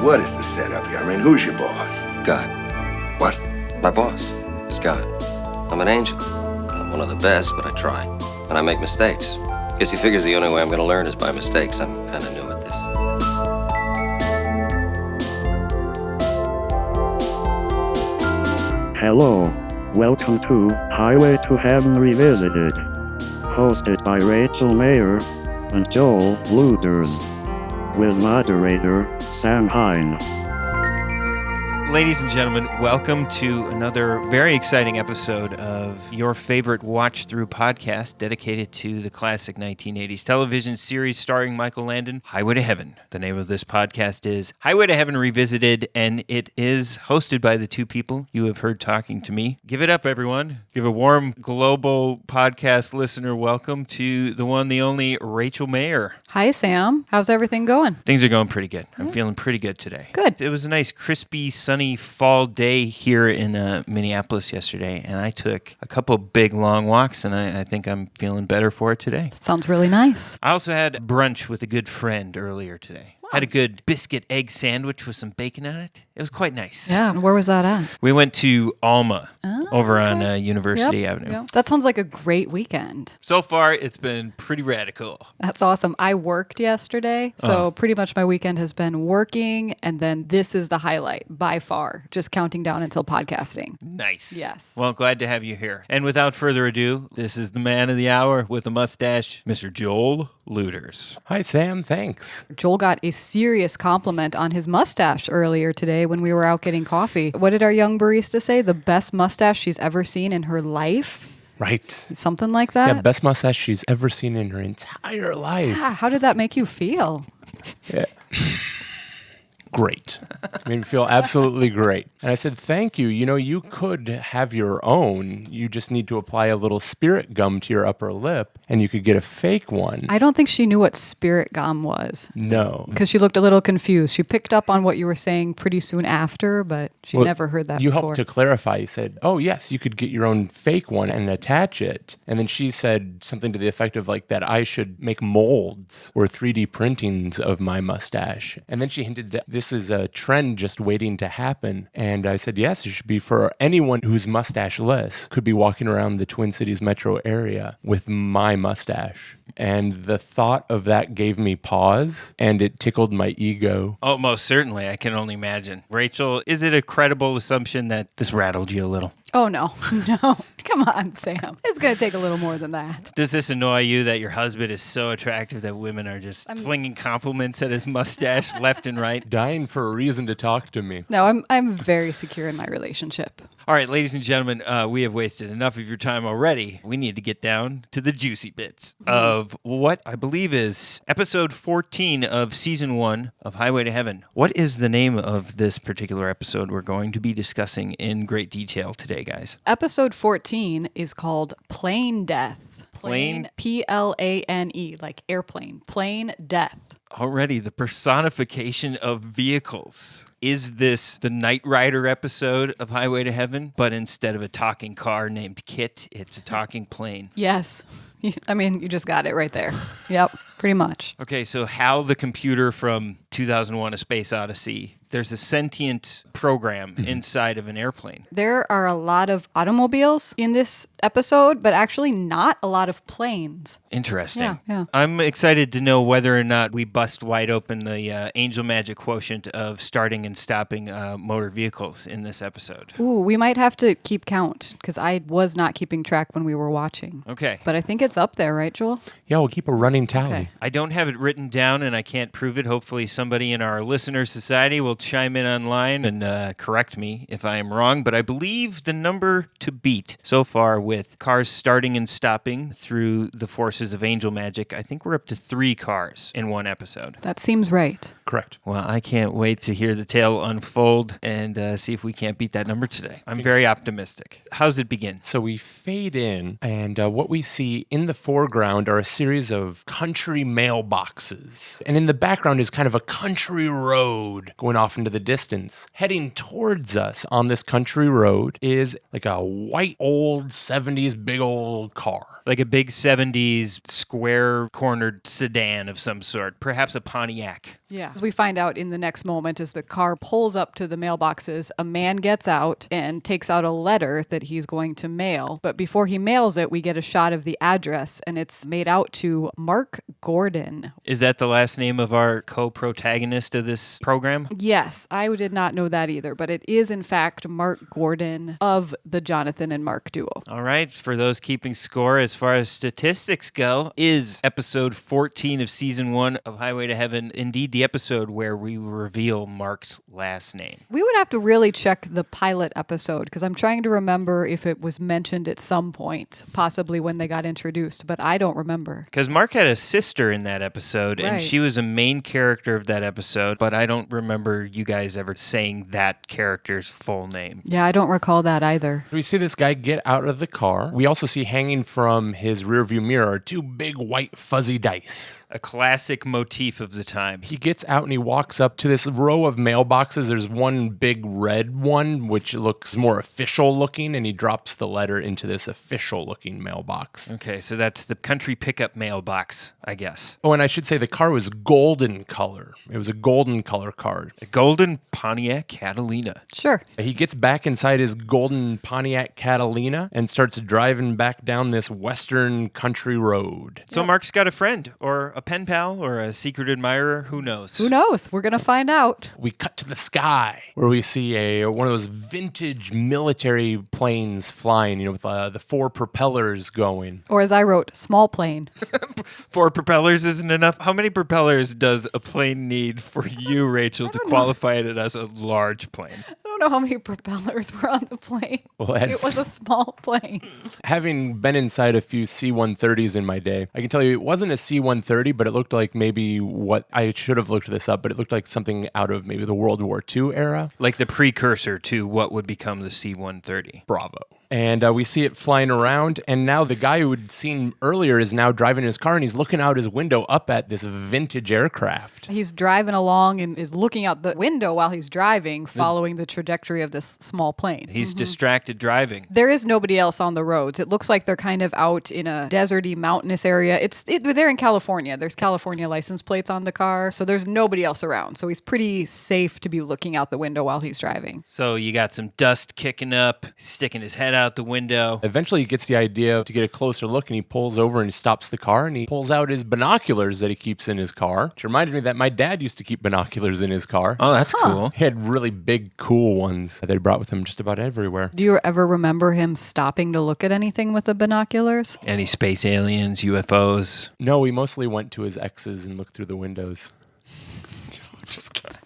Now, what is the setup here? I mean, who's your boss? God. What? My boss is God. I'm an angel. I'm one of the best, but I try. And I make mistakes. Guess he figures the only way I'm going to learn is by mistakes. I'm kind of new at this. Hello. Welcome to Highway to Heaven Revisited. Hosted by Rachel Mayer and Joel Luders. With moderator Sam Hine. Ladies and gentlemen, welcome to another very exciting episode of your favorite watch-through podcast dedicated to the classic 1980s television series starring Michael Landon, Highway to Heaven. The name of this podcast is Highway to Heaven Revisited, and it is hosted by the two people you have heard talking to me. Give it up, everyone. Give a warm global podcast listener welcome to the one, the only Rachel Mayer. Hi, Sam. How's everything going? Things are going pretty good. I'm feeling pretty good today. Good. It was a nice, crispy, sunny fall day here in Minneapolis yesterday, and I took a couple big, long walks, and I think I'm feeling better for it today. That sounds really nice. I also had brunch with a good friend earlier today. Wow. Had a good biscuit egg sandwich with some bacon on it. It was quite nice. Yeah. Where was that at? We went to Alma over okay. on University Avenue. Yep. That sounds like a great weekend. So far, it's been pretty radical. That's awesome. I worked yesterday, so pretty much my weekend has been working, and then this is the highlight by far, just counting down until podcasting. Nice. Yes. Well, glad to have you here. And without further ado, this is the man of the hour with a mustache, Mr. Joel Luders. Hi, Sam. Thanks. Joel got a serious compliment on his mustache earlier today when we were out getting coffee. What did our young barista say? The best mustache she's ever seen in her life? Right. Something like that? Yeah, best mustache she's ever seen in her entire life. Yeah, how did that make you feel? Yeah. Great. Made me feel absolutely great. And I said, thank you. You know, you could have your own. You just need to apply a little spirit gum to your upper lip, and you could get a fake one. I don't think she knew what spirit gum was. No. Because she looked a little confused. She picked up on what you were saying pretty soon after, but she never heard that you before. helped to clarify. You said, oh, yes, you could get your own fake one and attach it. And then she said something to the effect of like that I should make molds or 3D printings of my mustache. And then she hinted that this is a trend just waiting to happen. And I said, yes, it should be for anyone who's mustache-less, could be walking around the Twin Cities metro area with my mustache. And the thought of that gave me pause, and it tickled my ego. Oh, most certainly. I can only imagine. Rachel, is it a credible assumption that this rattled you a little? Oh, no. No. Come on, Sam. It's going to take a little more than that. Does this annoy you that your husband is so attractive that women are just flinging compliments at his mustache left and right? Dying for a reason to talk to me. No, I'm very secure in my relationship. All right, ladies and gentlemen, we have wasted enough of your time already. We need to get down to the juicy bits of what I believe is episode 14 of season 1 of Highway to Heaven. What is the name of this particular episode we're going to be discussing in great detail today, guys? Episode 14 is called Plane Death. Plane? Plane, like airplane. Plane Death. Already the personification of vehicles. Is this the Knight Rider episode of Highway to Heaven? But instead of a talking car named Kit, it's a talking plane. Yes. I mean, you just got it right there. Yep, pretty much. Okay, so Hal the computer from 2001: A Space Odyssey. There's a sentient program inside of an airplane. There are a lot of automobiles in this episode, but actually not a lot of planes. Interesting. Yeah. I'm excited to know whether or not we bust wide open the angel magic quotient of starting and stopping motor vehicles in this episode. Ooh, we might have to keep count, because I was not keeping track when we were watching. Okay. But I think it's up there, right, Joel? Yeah, we'll keep a running tally. Okay. I don't have it written down, and I can't prove it. Hopefully somebody in our listener society will chime in online and correct me if I am wrong, but I believe the number to beat so far with cars starting and stopping through the forces of angel magic, I think we're up to 3 cars in one episode. That seems right. Correct. Well, I can't wait to hear the tale unfold and see if we can't beat that number today. I'm very optimistic. How's it begin? So we fade in, and what we see in the foreground are a series of country mailboxes. And in the background is kind of a country road going off off into the distance. Heading towards us on this country road is like a white old 70s big old car. Like a big 70s square-cornered sedan of some sort, perhaps a Pontiac. Yeah. As we find out in the next moment, as the car pulls up to the mailboxes, a man gets out and takes out a letter that he's going to mail. But before he mails it, we get a shot of the address, and it's made out to Mark Gordon. Is that the last name of our co-protagonist of this program? Yes, I did not know that either, but it is in fact Mark Gordon of the Jonathan and Mark duo. All right, for those keeping score, as far as statistics go, is episode 14 of season 1 of Highway to Heaven indeed the episode where we reveal Mark's last name? We would have to really check the pilot episode because I'm trying to remember if it was mentioned at some point, possibly when they got introduced, but I don't remember. Because Mark had a sister in that episode, Right. and she was a main character of that episode, but I don't remember you guys ever saying that character's full name. Yeah, I don't recall that either. We see this guy get out of the car. We also see hanging from his rearview mirror 2 big white fuzzy dice. A classic motif of the time. He gets out and he walks up to this row of mailboxes. There's one big red one, which looks more official looking, and he drops the letter into this official looking mailbox. Okay, so that's the country pickup mailbox, I guess. Oh, and I should say the car was golden color. It was a golden color car. A golden Pontiac Catalina. Sure. He gets back inside his golden Pontiac Catalina and starts driving back down this western country road. So Mark's got a friend, or a pen pal, or a secret admirer. Who knows? Who knows? We're going to find out. We cut to the sky where we see one of those vintage military planes flying, with the 4 propellers going. Or as I wrote, small plane. 4 propellers isn't enough. How many propellers does a plane need for you, Rachel, to qualify it as a large plane? I don't know how many propellers were on the plane. Well, It was a small plane. Having been inside a few C-130s in my day, I can tell you it wasn't a C-130, but it looked like maybe what I should have looked this up, but it looked like something out of maybe the World War II era. Like the precursor to what would become the C-130. Bravo. And we see it flying around, and now the guy who had seen earlier is now driving his car, and he's looking out his window up at this vintage aircraft. He's driving along and is looking out the window while he's driving, following the trajectory of this small plane. He's distracted driving. There is nobody else on the roads. It looks like they're kind of out in a deserty, mountainous area. They're in California. There's California license plates on the car, so there's nobody else around. So he's pretty safe to be looking out the window while he's driving. So you got some dust kicking up, sticking his head out the window. Eventually, he gets the idea to get a closer look, and he pulls over and he stops the car, and he pulls out his binoculars that he keeps in his car, which reminded me that my dad used to keep binoculars in his car. Oh, that's cool. He had really big, cool ones that he brought with him just about everywhere. Do you ever remember him stopping to look at anything with the binoculars? Any space aliens, UFOs? No, we mostly went to his exes and looked through the windows. Just kidding.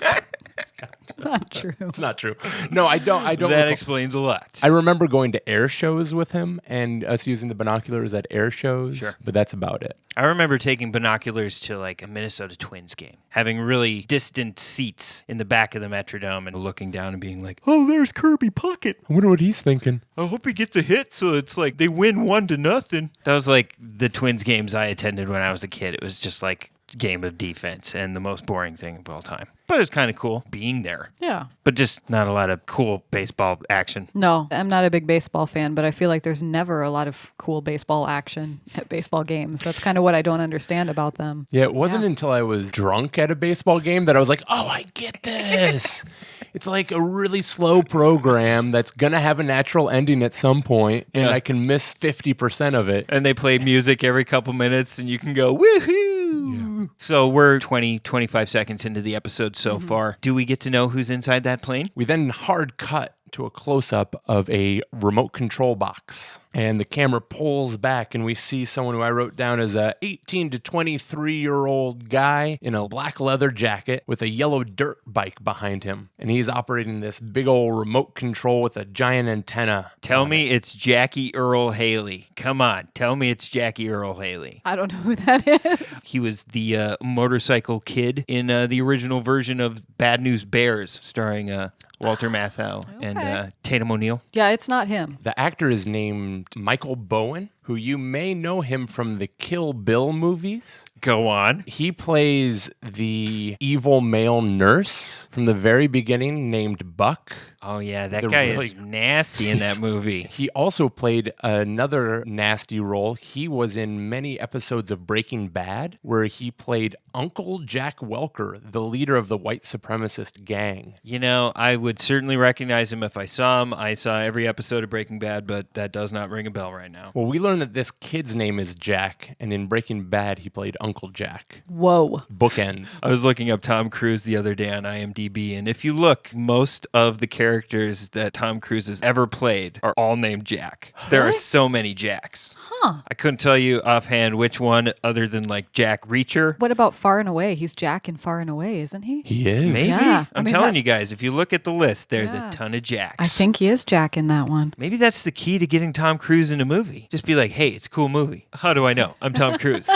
Not true. It's not true. No, I don't. That recall. explains a lot. I remember going to air shows with him and us using the binoculars at air shows. Sure. But that's about it. I remember taking binoculars to like a Minnesota Twins game, having really distant seats in the back of the Metrodome and looking down and being like, oh, there's Kirby Puckett. I wonder what he's thinking. I hope he gets a hit so it's like they win 1-0. That was like the Twins games I attended when I was a kid. It was just like game of defense and the most boring thing of all time. But it's kind of cool being there. Yeah. But just not a lot of cool baseball action. No, I'm not a big baseball fan, but I feel like there's never a lot of cool baseball action at baseball games. That's kind of what I don't understand about them. Yeah, it wasn't until I was drunk at a baseball game that I was like, oh, I get this. It's like a really slow program that's going to have a natural ending at some point, and I can miss 50% of it. And they play music every couple minutes and you can go, woohoo! So we're 25 seconds into the episode so far. Do we get to know who's inside that plane? We then hard cut to a close-up of a remote control box. And the camera pulls back, and we see someone who I wrote down as a 18 to 23-year-old guy in a black leather jacket with a yellow dirt bike behind him. And he's operating this big old remote control with a giant antenna. Tell me it's Jackie Earl Haley. Come on, tell me it's Jackie Earl Haley. I don't know who that is. He was the motorcycle kid in the original version of Bad News Bears, starring Walter Matthau and Tatum O'Neal. Yeah, it's not him. The actor is named Michael Bowen. who you may know him from the Kill Bill movies. Go on. He plays the evil male nurse from the very beginning named Buck. Oh, yeah, that guy is nasty in that movie. He also played another nasty role. He was in many episodes of Breaking Bad, where he played Uncle Jack Welker, the leader of the white supremacist gang. You know, I would certainly recognize him if I saw him. I saw every episode of Breaking Bad, but that does not ring a bell right now. Well, we learned that this kid's name is Jack, and in Breaking Bad, he played Uncle Jack. Whoa. Bookends. I was looking up Tom Cruise the other day on IMDb, and if you look, most of the characters that Tom Cruise has ever played are all named Jack. There are so many Jacks. Huh. I couldn't tell you offhand which one other than like Jack Reacher. What about Far and Away? He's Jack in Far and Away, isn't he? He is. Maybe. Yeah, I'm telling you guys, if you look at the list, there's Yeah. a ton of Jacks. I think he is Jack in that one. Maybe that's the key to getting Tom Cruise in a movie. Just be like, hey, it's a cool movie. How do I know? I'm Tom Cruise.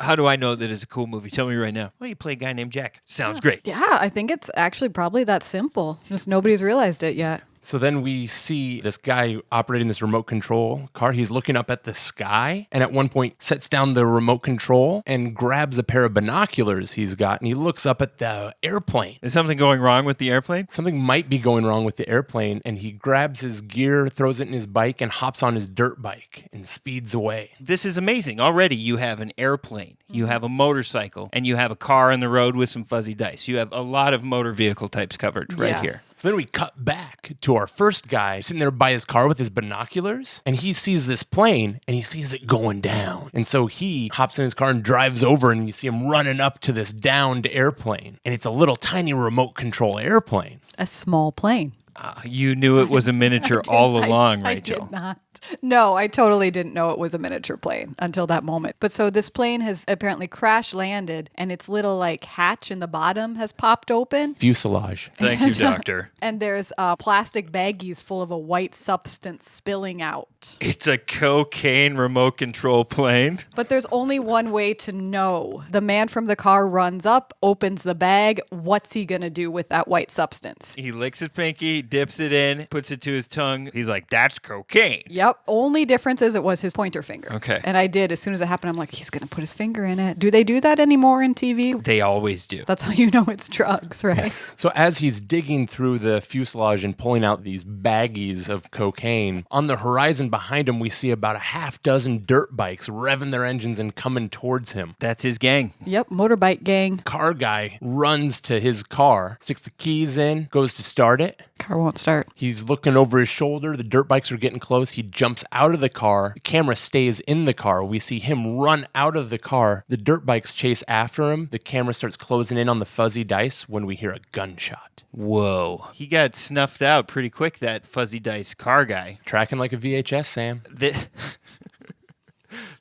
How do I know that it's a cool movie? Tell me right now. Well, you play a guy named Jack. Sounds great. Yeah, I think it's actually probably that simple. Just nobody's realized it yet. So then we see this guy operating this remote control car. He's looking up at the sky and at one point sets down the remote control and grabs a pair of binoculars he's got and he looks up at the airplane. Is something going wrong with the airplane? Something might be going wrong with the airplane and he grabs his gear, throws it in his bike and hops on his dirt bike and speeds away. This is amazing. Already you have an airplane, you have a motorcycle, and you have a car on the road with some fuzzy dice. You have a lot of motor vehicle types covered right here. So then we cut back to our first guy sitting there by his car with his binoculars and he sees this plane and he sees it going down. And so he hops in his car and drives over and you see him running up to this downed airplane. And it's a little tiny remote control airplane. A small plane. You knew it was a miniature all along, Rachel. I did not. No, I totally didn't know it was a miniature plane until that moment. But so this plane has apparently crash landed and its little like hatch in the bottom has popped open. Fuselage. Thank you, doctor. And there's plastic baggies full of a white substance spilling out. It's a cocaine remote control plane. But there's only one way to know. The man from the car runs up, opens the bag. What's he going to do with that white substance? He licks his pinky, dips it in, puts it to his tongue. He's like, that's cocaine. Yep. Only difference is it was his pointer finger. Okay. And I did. As soon as it happened, I'm like, he's going to put his finger in it. Do they do that anymore in TV? They always do. That's how you know it's drugs, right? So as he's digging through the fuselage and pulling out these baggies of cocaine, on the horizon behind him, we see about a half dozen dirt bikes revving their engines and coming towards him. That's his gang. Yep. Motorbike gang. Car guy runs to his car, sticks the keys in, goes to start it. Car won't start. He's looking over his shoulder. The dirt bikes are getting close. He jumps out of the car. The camera stays in the car. We see him run out of the car. The dirt bikes chase after him. The camera starts closing in on the fuzzy dice when we hear a gunshot. Whoa. He got snuffed out pretty quick, that fuzzy dice car guy. Tracking like a VHS, Sam.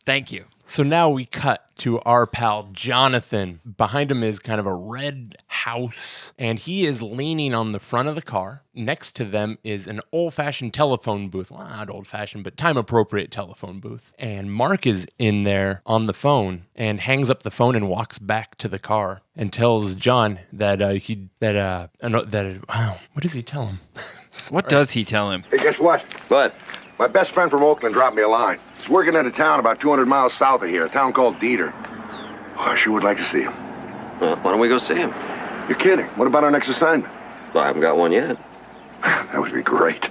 Thank you. So now we cut to our pal Jonathan. Behind him is kind of a red house, and he is leaning on the front of the car. Next to them is an old-fashioned telephone booth. Well, not old-fashioned, but time-appropriate telephone booth. And Mark is in there on the phone and hangs up the phone and walks back to the car and tells John that what does he tell him? What does he tell him? Hey, guess what? But My best friend from Oakland dropped me a line. He's working at a town about 200 miles south of here, a town called Dieter. Oh, I sure would like to see him. why don't we go see him? You're kidding. What about our next assignment? Well, I haven't got one yet. That would be great.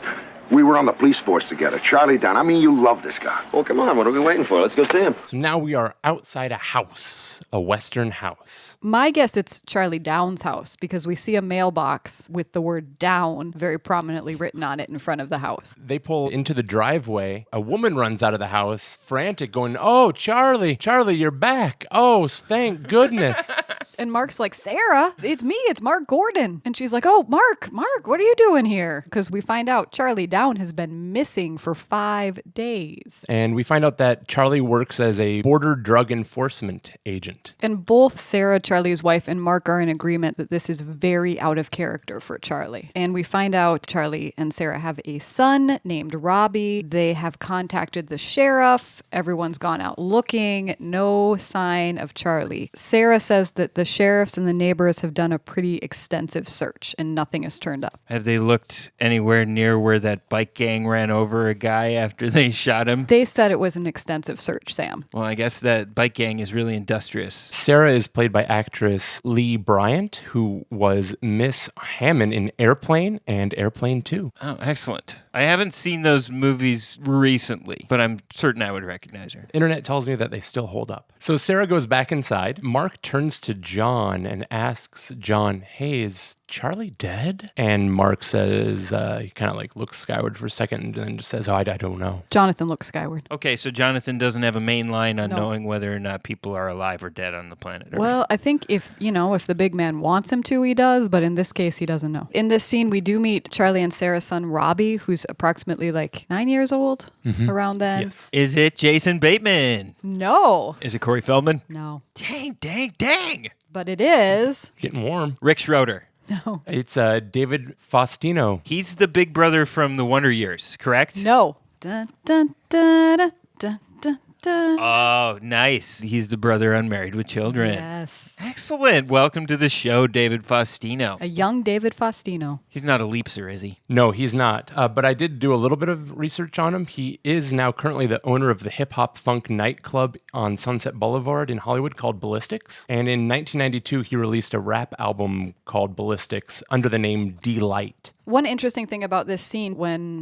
We were on the police force together. Charlie Down. I mean, you love this guy. Well, come on. What are we waiting for? Let's go see him. So now we are outside a house, a Western house. My guess it's Charlie Down's house because we see a mailbox with the word down very prominently written on it in front of the house. They pull into the driveway. A woman runs out of the house, frantic, going, "Oh, Charlie, you're back. Oh, thank goodness." And Mark's like, Sarah, it's me, it's Mark Gordon. And she's like, oh, Mark, what are you doing here? Because we find out Charlie Down has been missing for 5 days. And we find out that Charlie works as a border drug enforcement agent. And both Sarah, Charlie's wife, and Mark are in agreement that this is very out of character for Charlie. And we find out Charlie and Sarah have a son named Robbie. They have contacted the sheriff. Everyone's gone out looking. No sign of Charlie. Sarah says that the sheriffs and the neighbors have done a pretty extensive search and nothing has turned up. Have they looked anywhere near where that bike gang ran over a guy after they shot him? They said it was an extensive search, Sam. Well, I guess that bike gang is really industrious. Sarah is played by actress Lee Bryant, who was Miss Hammond in Airplane and Airplane 2. Oh, excellent. I haven't seen those movies recently, but I'm certain I would recognize her. Internet tells me that they still hold up. So Sarah goes back inside. Mark turns to John and asks John, hey, is Charlie dead? And Mark says, he kind of like looks skyward for a second and then just says, oh, I don't know. Jonathan looks skyward. Okay, so Jonathan doesn't have a main line on No. knowing whether or not people are alive or dead on the planet. Well, I think if the big man wants him to, he does, but in this case, he doesn't know. In this scene, we do meet Charlie and Sarah's son, Robbie, who's approximately like 9 years old around then. Yes. Is it Jason Bateman? No. Is it Corey Feldman? No. Dang. But it is. Getting warm. Rick Schroeder. No. It's David Faustino. He's the big brother from the Wonder Years, correct? No. Dun, dun, dun, dun, dun, dun, dun. Oh, nice. He's the brother unmarried with children. Yes. Excellent. Welcome to the show, David Faustino. A young David Faustino. He's not a leapser, is he? No, he's not. But I did do a little bit of research on him. He is now currently the owner of the hip-hop funk nightclub on Sunset Boulevard in Hollywood called Ballistics. And in 1992, he released a rap album called Ballistics under the name D-Light. One interesting thing about this scene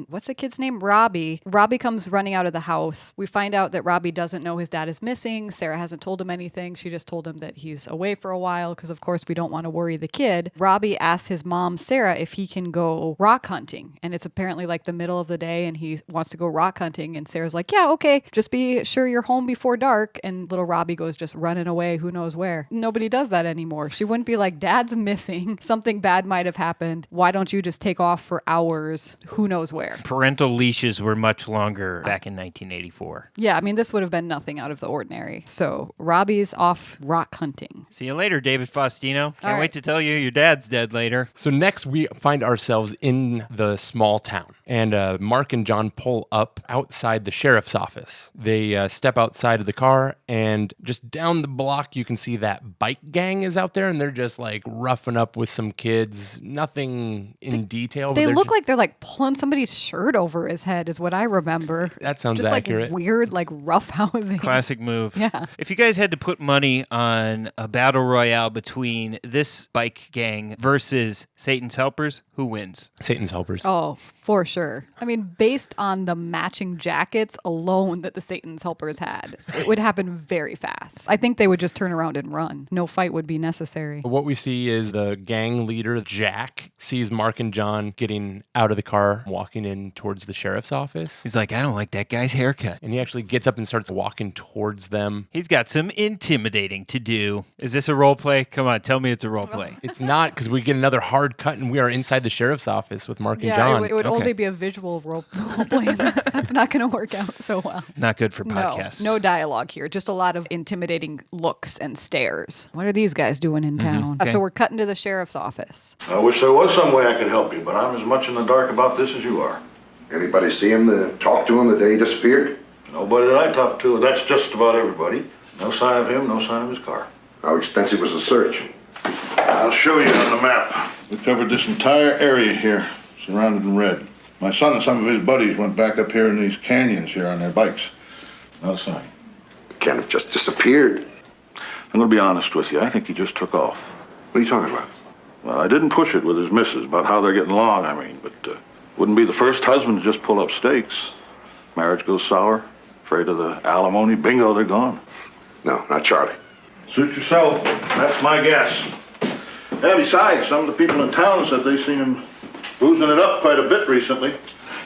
what's the kid's name? Robbie. Robbie comes running out of the house. We find out that Robbie doesn't know his dad is missing. Sarah hasn't told him anything. She just told him that he's away for a while because, of course, we don't want to worry the kid. Robbie asks his mom, Sarah, if he can go rock hunting. And it's apparently like the middle of the day and he wants to go rock hunting. And Sarah's like, yeah, okay. Just be sure you're home before dark. And little Robbie goes just running away who knows where. Nobody does that anymore. She wouldn't be like, Dad's missing. Something bad might have happened. Why don't you just take off for hours, who knows where? Parental leashes were much longer back in 1984. Yeah, I mean, this would have been nothing out of the ordinary. So Robbie's off rock hunting. See you later, David Faustino. Can't All right. wait to tell you your dad's dead later. So next we find ourselves in the small town. And Mark and John pull up outside the sheriff's office. They step outside of the car and just down the block you can see that bike gang is out there and they're just like roughing up with some kids. Nothing in detail. They look like they're like pulling somebody's shirt over his head is what I remember. That sounds just accurate. Like weird, like roughhousing. Classic move. Yeah. If you guys had to put money on a battle royale between this bike gang versus Satan's Helpers, who wins? Satan's Helpers. Oh, for sure. I mean, based on the matching jackets alone that the Satan's Helpers had, it would happen very fast. I think they would just turn around and run. No fight would be necessary. What we see is the gang leader, Jack, sees Mark and John getting out of the car, walking in towards the sheriff's office. He's like, I don't like that guy's haircut. And he actually gets up and starts walking towards them. He's got some intimidating to do. Is this a role play? Come on, tell me it's a role play. It's not, because we get another hard cut and we are inside the sheriff's office with Mark and Yeah, John. it would Okay. only be a visual role play. That's not going to work out so well. Not good for podcasts. No dialogue here. Just a lot of intimidating looks and stares. What are these guys doing in town? Okay. So we're cutting to the sheriff's office. I wish there was some way I could help you, but I'm as much in the dark about this as you are. Anybody see him, talk to him the day he disappeared? Nobody that I talked to, that's just about everybody. No sign of him, no sign of his car. How extensive was the search? I'll show you on the map. We covered this entire area here, surrounded in red. My son and some of his buddies went back up here in these canyons here on their bikes. No sign. Can't have just disappeared. I'm gonna be honest with you, I think he just took off. What are you talking about? Well, I didn't push it with his missus about how they're getting along, but wouldn't be the first husband to just pull up stakes. Marriage goes sour, afraid of the alimony, bingo, they're gone. No, not Charlie. Suit yourself, that's my guess. Yeah, besides, some of the people in town said they seen him boozing it up quite a bit recently.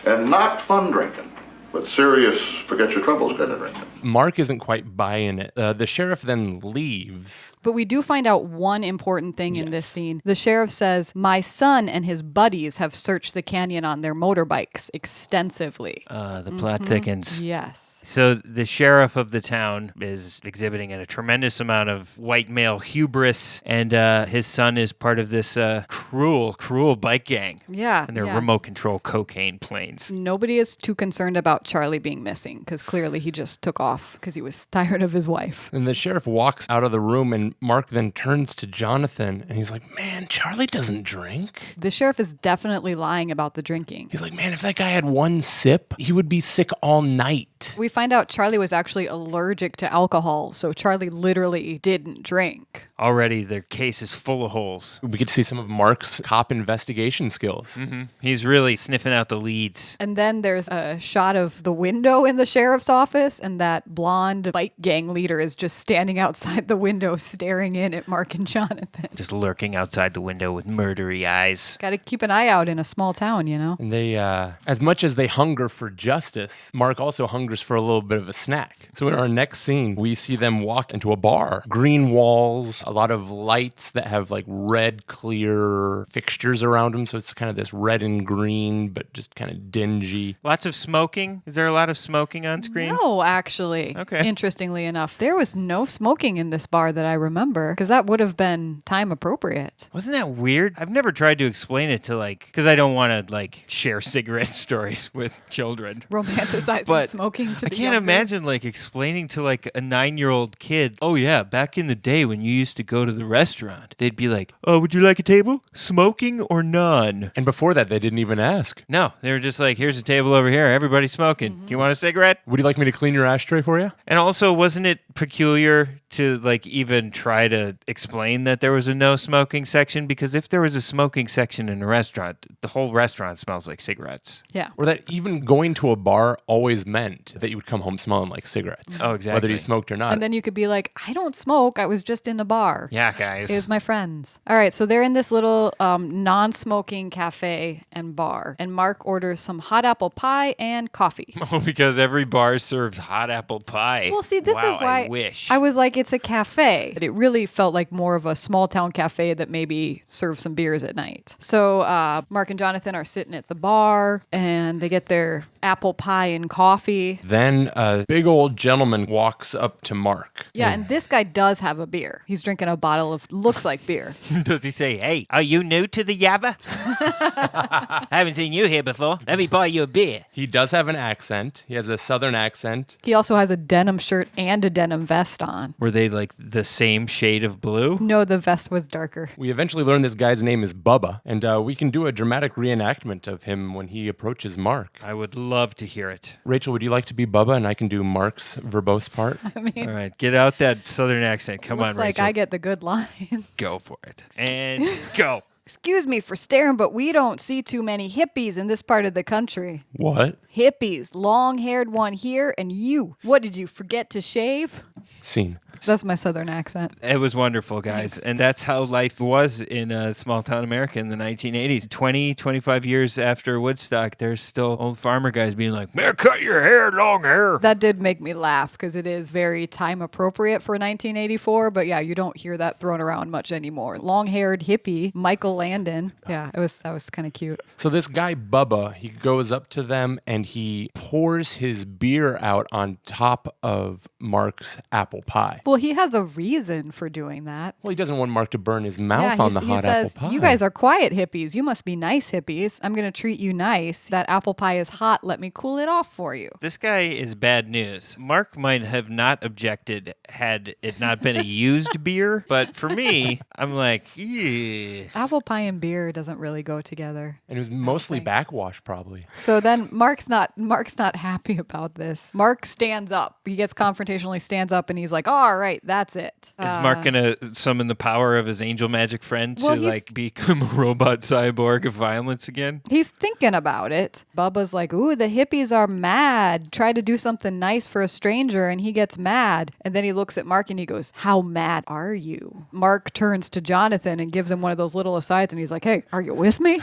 And not fun drinking, but serious, forget your troubles kind of drinking. Mark isn't quite buying it. The sheriff then leaves. But we do find out one important thing in this scene. The sheriff says, my son and his buddies have searched the canyon on their motorbikes extensively. The plot thickens. Yes. So the sheriff of the town is exhibiting a tremendous amount of white male hubris, and his son is part of this cruel bike gang. Yeah. And their yeah. remote control cocaine planes. Nobody is too concerned about about Charlie being missing because clearly he just took off because he was tired of his wife. And the sheriff walks out of the room, and Mark then turns to Jonathan, and he's like, man, Charlie doesn't drink. The sheriff is definitely lying about the drinking. He's like, man, if that guy had one sip, he would be sick all night. We find out Charlie was actually allergic to alcohol, so Charlie literally didn't drink. Already their case is full of holes. We get to see some of Mark's cop investigation skills. He's really sniffing out the leads. And then there's a shot of the window in the sheriff's office, and that blonde bike gang leader is just standing outside the window staring in at Mark and Jonathan. Just lurking outside the window with murdery eyes. Got to keep an eye out in a small town, you know? And they, as much as they hunger for justice, Mark also hungers for a little bit of a snack. So in our next scene, we see them walk into a bar. Green walls, a lot of lights that have like red, clear fixtures around them. So it's kind of this red and green, but just kind of dingy. Lots of smoking? Is there a lot of smoking on screen? No, actually. Okay. Interestingly enough, there was no smoking in this bar that I remember because that would have been time appropriate. Wasn't that weird? I've never tried to explain it to because I don't want to share cigarette stories with children. Romanticizing But smoking to I the can't younger. imagine explaining to a 9-year-old kid, oh yeah, back in the day when you used to go to the restaurant, they'd be like, oh, would you like a table? Smoking or none? And before that, they didn't even ask. No, they were just like, here's a table over here. Everybody's smoking. Do you want a cigarette? Would you like me to clean your ashtray for you? And also, wasn't it peculiar to even try to explain that there was a no smoking section? Because if there was a smoking section in a restaurant, the whole restaurant smells like cigarettes. Yeah. Or that even going to a bar always meant that you would come home smelling like cigarettes. Oh, exactly. Whether you smoked or not. And then you could be like, I don't smoke. I was just in the bar. Yeah, guys. It was my friends. All right, so they're in this little non-smoking cafe and bar. And Mark orders some hot apple pie and coffee. Oh, because every bar serves hot apple pie. Well, see, this is why I wish. I was like, it's a cafe. But it really felt like more of a small town cafe that maybe serves some beers at night. So Mark and Jonathan are sitting at the bar and they get their apple pie and coffee. Then a big old gentleman walks up to Mark. Yeah, and this guy does have a beer. He's drinking a bottle of, looks like beer. Does he say, hey, are you new to the Yabba? I haven't seen you here before. Let me buy you a beer. He does have an accent. He has a southern accent. He also has a denim shirt and a denim vest on. Were they the same shade of blue? No, the vest was darker. We eventually learn this guy's name is Bubba, and we can do a dramatic reenactment of him when he approaches Mark. I would love to hear it. Rachel, would you like to be Bubba and I can do Mark's verbose part? I mean, All right, get out that southern accent. Come looks on, like Rachel. I get the good line. Go for it. And go. Excuse me for staring, but we don't see too many hippies in this part of the country. What? Hippies, long-haired one here, and you. What, did you forget to shave? Scene. That's my southern accent. It was wonderful, guys. And that's how life was in small town America in the 1980s. 25 years after Woodstock, there's still old farmer guys being like, man, cut your hair, long hair. That did make me laugh because it is very time appropriate for 1984. But yeah, you don't hear that thrown around much anymore. Long-haired hippie, Michael Landon. Yeah, that was kind of cute. So this guy, Bubba, he goes up to them and he pours his beer out on top of Mark's apple pie. Well, he has a reason for doing that. Well, he doesn't want Mark to burn his mouth Yeah, on the he hot says, apple pie. you guys are quiet hippies. You must be nice hippies. I'm going to treat you nice. That apple pie is hot. Let me cool it off for you. This guy is bad news. Mark might have not objected had it not been a used beer, but for me, I'm like, yeah. Apple pie and beer doesn't really go together. And it was mostly think. backwash, probably. So then Mark's not happy about this. Mark stands up. He gets confrontationally, stands up, and he's like, all right, that's it. Is Mark gonna summon the power of his angel magic friend Well, to he's- become a robot cyborg of violence again? He's thinking about it. Bubba's like, ooh, the hippies are mad. Try to do something nice for a stranger, and he gets mad. And then he looks at Mark and he goes, how mad are you? Mark turns to Jonathan and gives him one of those little asides, and he's like, hey, are you with me?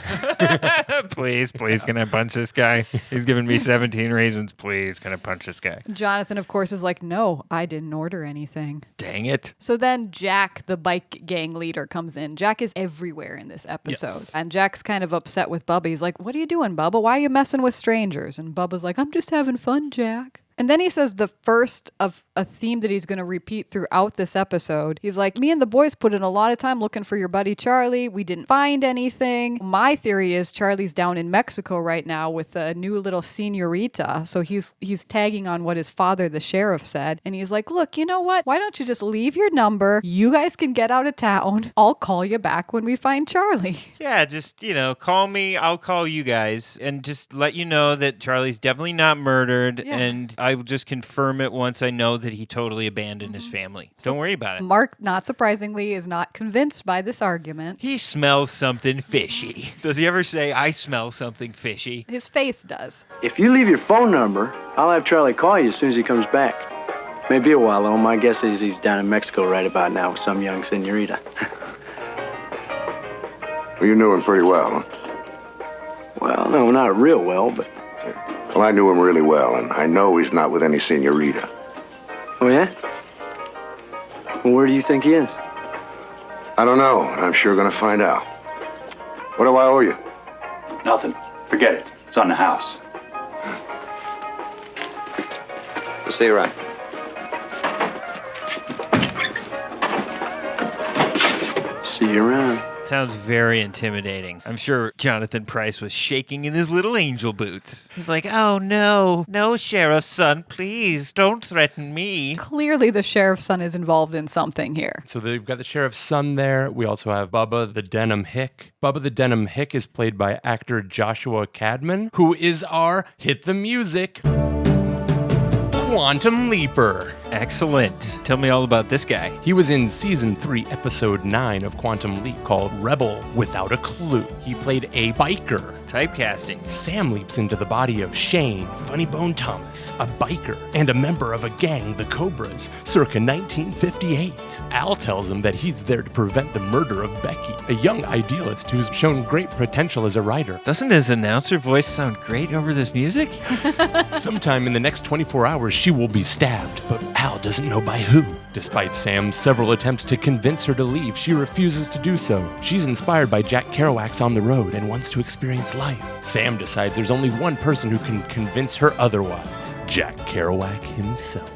Please, can I punch this guy? He's giving me 17 reasons. Please, can I punch this guy? Jonathan, of course, is like, no, I didn't order anything. Dang it. So then Jack, the bike gang leader, comes in. Jack is everywhere in this episode. Yes. And Jack's kind of upset with Bubba. He's like, what are you doing, Bubba? Why are you messing with strangers? And Bubba's like, I'm just having fun, Jack. And then he says the first of a theme that he's going to repeat throughout this episode. He's like, me and the boys put in a lot of time looking for your buddy Charlie. We didn't find anything. My theory is Charlie's down in Mexico right now with a new little senorita. So he's tagging on what his father, the sheriff, said. And he's like, look, you know what? Why don't you just leave your number? You guys can get out of town. I'll call you back when we find Charlie. Yeah, just, call me. I'll call you guys and just let you know that Charlie's definitely not murdered. Yeah. And I will just confirm it once I know that he totally abandoned his family. Don't worry about it. Mark, not surprisingly, is not convinced by this argument. He smells something fishy. Does he ever say, I smell something fishy? His face does. If you leave your phone number, I'll have Charlie call you as soon as he comes back. Maybe a while, though. My guess is he's down in Mexico right about now with some young senorita. Well, you knew him pretty well, huh? Well, no, not real well, but... Well, I knew him really well, and I know he's not with any senorita. Oh, yeah? Well, where do you think he is? I don't know. I'm sure gonna find out. What do I owe you? Nothing. Forget it. It's on the house. We'll see you around. See you around. Sounds very intimidating. I'm sure Jonathan Pryce was shaking in his little angel boots. He's like, oh no, sheriff's son, please don't threaten me. Clearly, the sheriff's son is involved in something here. So they've got the sheriff's son there. We also have Bubba the Denim Hick. Bubba the Denim Hick is played by actor Joshua Cadman, who is our Hit the Music Quantum Leaper. Excellent. Tell me all about this guy. He was in Season 3, Episode 9 of Quantum Leap called Rebel Without a Clue. He played a biker. Typecasting. Sam leaps into the body of Shane, Funny Bone Thomas, a biker, and a member of a gang, the Cobras, circa 1958. Al tells him that he's there to prevent the murder of Becky, a young idealist who's shown great potential as a writer. Doesn't his announcer voice sound great over this music? Sometime in the next 24 hours, she will be stabbed, but Al doesn't know by who. Despite Sam's several attempts to convince her to leave, she refuses to do so. She's inspired by Jack Kerouac's On the Road and wants to experience life. Sam decides there's only one person who can convince her otherwise, Jack Kerouac himself.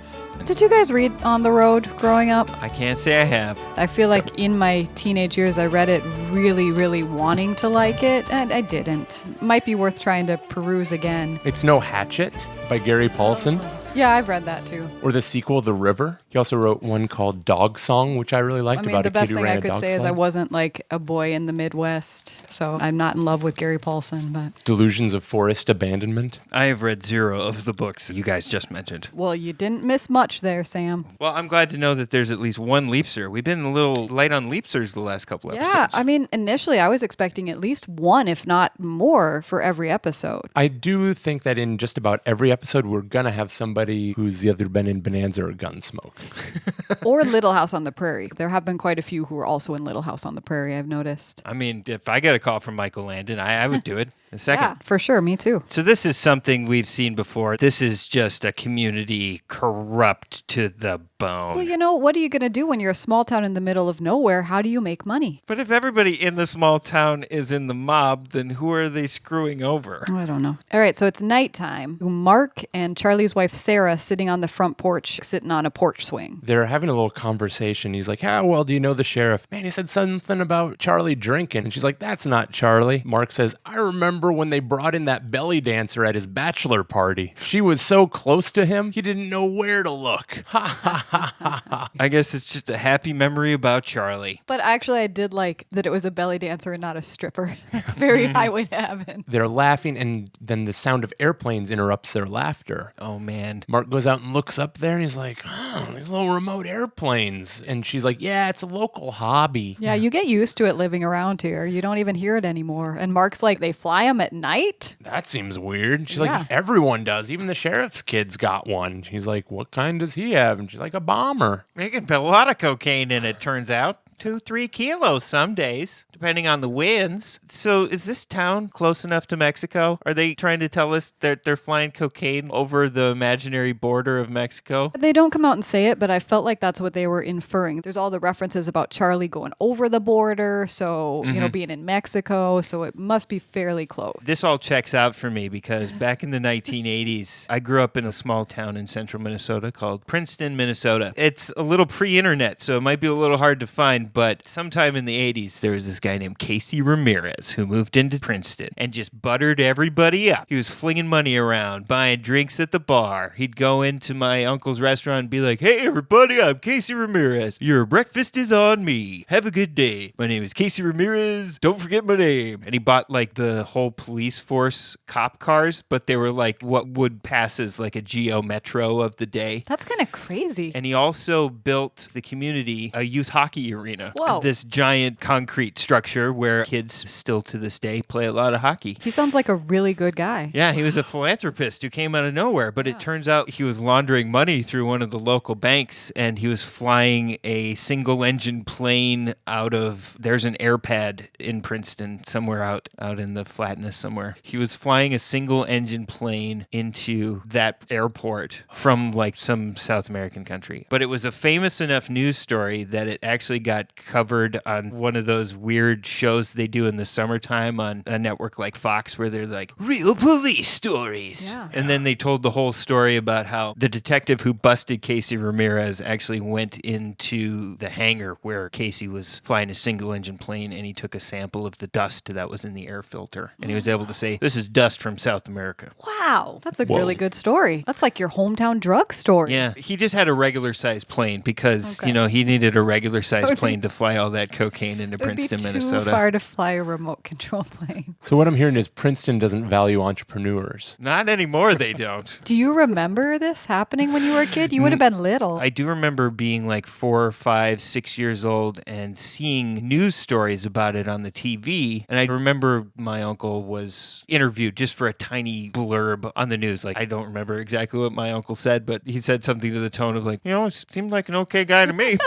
Did you guys read On the Road growing up? I can't say I have. I feel like in my teenage years, I read it really, really wanting to like it, and I didn't. Might be worth trying to peruse again. It's No Hatchet by Gary Paulson. Yeah, I've read that too. Or the sequel, The River. He also wrote one called Dog Song, which I really liked, about the a kid best who thing ran I a could dog say is I sled. wasn't like a boy in the Midwest, so I'm not in love with Gary Paulson, but... Delusions of Forest Abandonment. I have read 0 of the books you guys just mentioned. Well, you didn't miss much there, Sam. Well, I'm glad to know that there's at least one leapster. We've been a little light on leapsters the last couple episodes. Yeah, I mean, initially I was expecting at least one, if not more, for every episode. I do think that in just about every episode, we're going to have somebody who's either been in Bonanza or Gunsmoke. Or Little House on the Prairie. There have been quite a few who are also in Little House on the Prairie, I've noticed. I mean, if I get a call from Michael Landon, I would do it in a second. Yeah, for sure. Me too. So this is something we've seen before. This is just a community corrupt to the bone. Well, you know, what are you going to do when you're a small town in the middle of nowhere? How do you make money? But if everybody in the small town is in the mob, then who are they screwing over? I don't know. All right, so it's nighttime. Mark and Charlie's wife, Sarah, sitting on the front porch, sitting on a porch swing. They're having a little conversation. He's like, how well do you know the sheriff? Man, he said something about Charlie drinking. And she's like, that's not Charlie. Mark says, I remember when they brought in that belly dancer at his bachelor party. She was so close to him, he didn't know where to look. Ha ha ha ha ha. I guess it's just a happy memory about Charlie. But actually, I did like that it was a belly dancer and not a stripper. That's very Highway to Heaven. They're laughing, and then the sound of airplanes interrupts their laughter. Oh, man. Mark goes out and looks up there, and he's like, oh, these little remote airplanes. And she's like, yeah, it's a local hobby. Yeah, you get used to it living around here. You don't even hear it anymore. And Mark's like, they fly them at night? That seems weird. She's Yeah. like, everyone does. Even the sheriff's kid's got one. He's like, what kind does he have? And she's like, a bomber. They can put a lot of cocaine in it, turns out. 2-3 kilos some days, depending on the winds. So is this town close enough to Mexico? Are they trying to tell us that they're flying cocaine over the imaginary border of Mexico? They don't come out and say it, but I felt like that's what they were inferring. There's all the references about Charlie going over the border, so, being in Mexico, so it must be fairly close. This all checks out for me because back in the 1980s, I grew up in a small town in central Minnesota called Princeton, Minnesota. It's a little pre-internet, so it might be a little hard to find, but sometime in the 80s, there was this guy named Casey Ramirez who moved into Princeton and just buttered everybody up. He was flinging money around, buying drinks at the bar. He'd go into my uncle's restaurant and be like, "Hey, everybody, I'm Casey Ramirez. Your breakfast is on me. Have a good day. My name is Casey Ramirez. Don't forget my name." And he bought like the whole police force cop cars, but they were like what would pass as like a Geo Metro of the day. That's kind of crazy. And he also built the community a youth hockey arena. Whoa. This giant concrete structure where kids still to this day play a lot of hockey. He sounds like a really good guy. Yeah, he was a philanthropist who came out of nowhere, but it turns out he was laundering money through one of the local banks, and he was flying a single-engine plane out of, there's an air pad in Princeton, somewhere out in the flatness somewhere. He was flying a single-engine plane into that airport from like some South American country. But it was a famous enough news story that it actually got covered on one of those weird shows they do in the summertime on a network like Fox where they're like, real police stories. Yeah. And then they told the whole story about how the detective who busted Casey Ramirez actually went into the hangar where Casey was flying a single engine plane, and he took a sample of the dust that was in the air filter. And he was able to say, "This is dust from South America." Wow. That's a really good story. That's like your hometown drug story. Yeah. He just had a regular sized plane because, Okay. he needed a regular sized plane to fly all that cocaine into It would Princeton, be too Minnesota. far to fly a remote control plane. So what I'm hearing is Princeton doesn't value entrepreneurs. Not anymore, they don't. Do you remember this happening when you were a kid? You would have been little. I do remember being like 4, 5, 6 years old and seeing news stories about it on the TV. And I remember my uncle was interviewed just for a tiny blurb on the news. Like, I don't remember exactly what my uncle said, but he said something to the tone of like, seemed like an okay guy to me.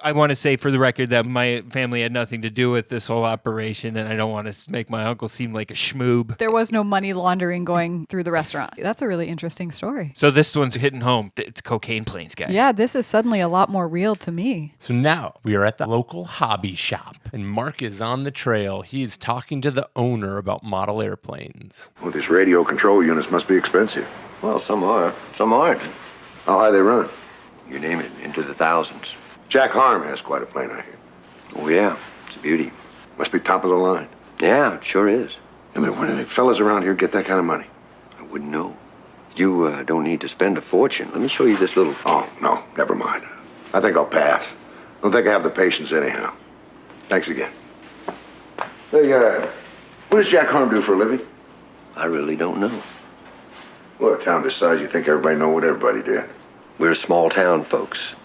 I want to say for the record that my family had nothing to do with this whole operation, and I don't want to make my uncle seem like a schmoob. There was no money laundering going through the restaurant. That's a really interesting story. So this one's hitting home. It's cocaine planes, guys. Yeah, this is suddenly a lot more real to me. So now we are at the local hobby shop, and Mark is on the trail. He is talking to the owner about model airplanes. Well, these radio control units must be expensive. Well, some are, some aren't. How high they run? You name it, into the thousands. Jack Harm has quite a plane, I hear. Oh, yeah, it's a beauty. Must be top of the line. Yeah, it sure is. I mean, where do the fellas around here get that kind of money? I wouldn't know. You don't need to spend a fortune. Let me show you this little... Oh, no, never mind. I think I'll pass. Don't think I have the patience anyhow. Thanks again. Hey, what does Jack Harm do for a living? I really don't know. Well, a town this size, you think everybody know what everybody did. We're small town folks.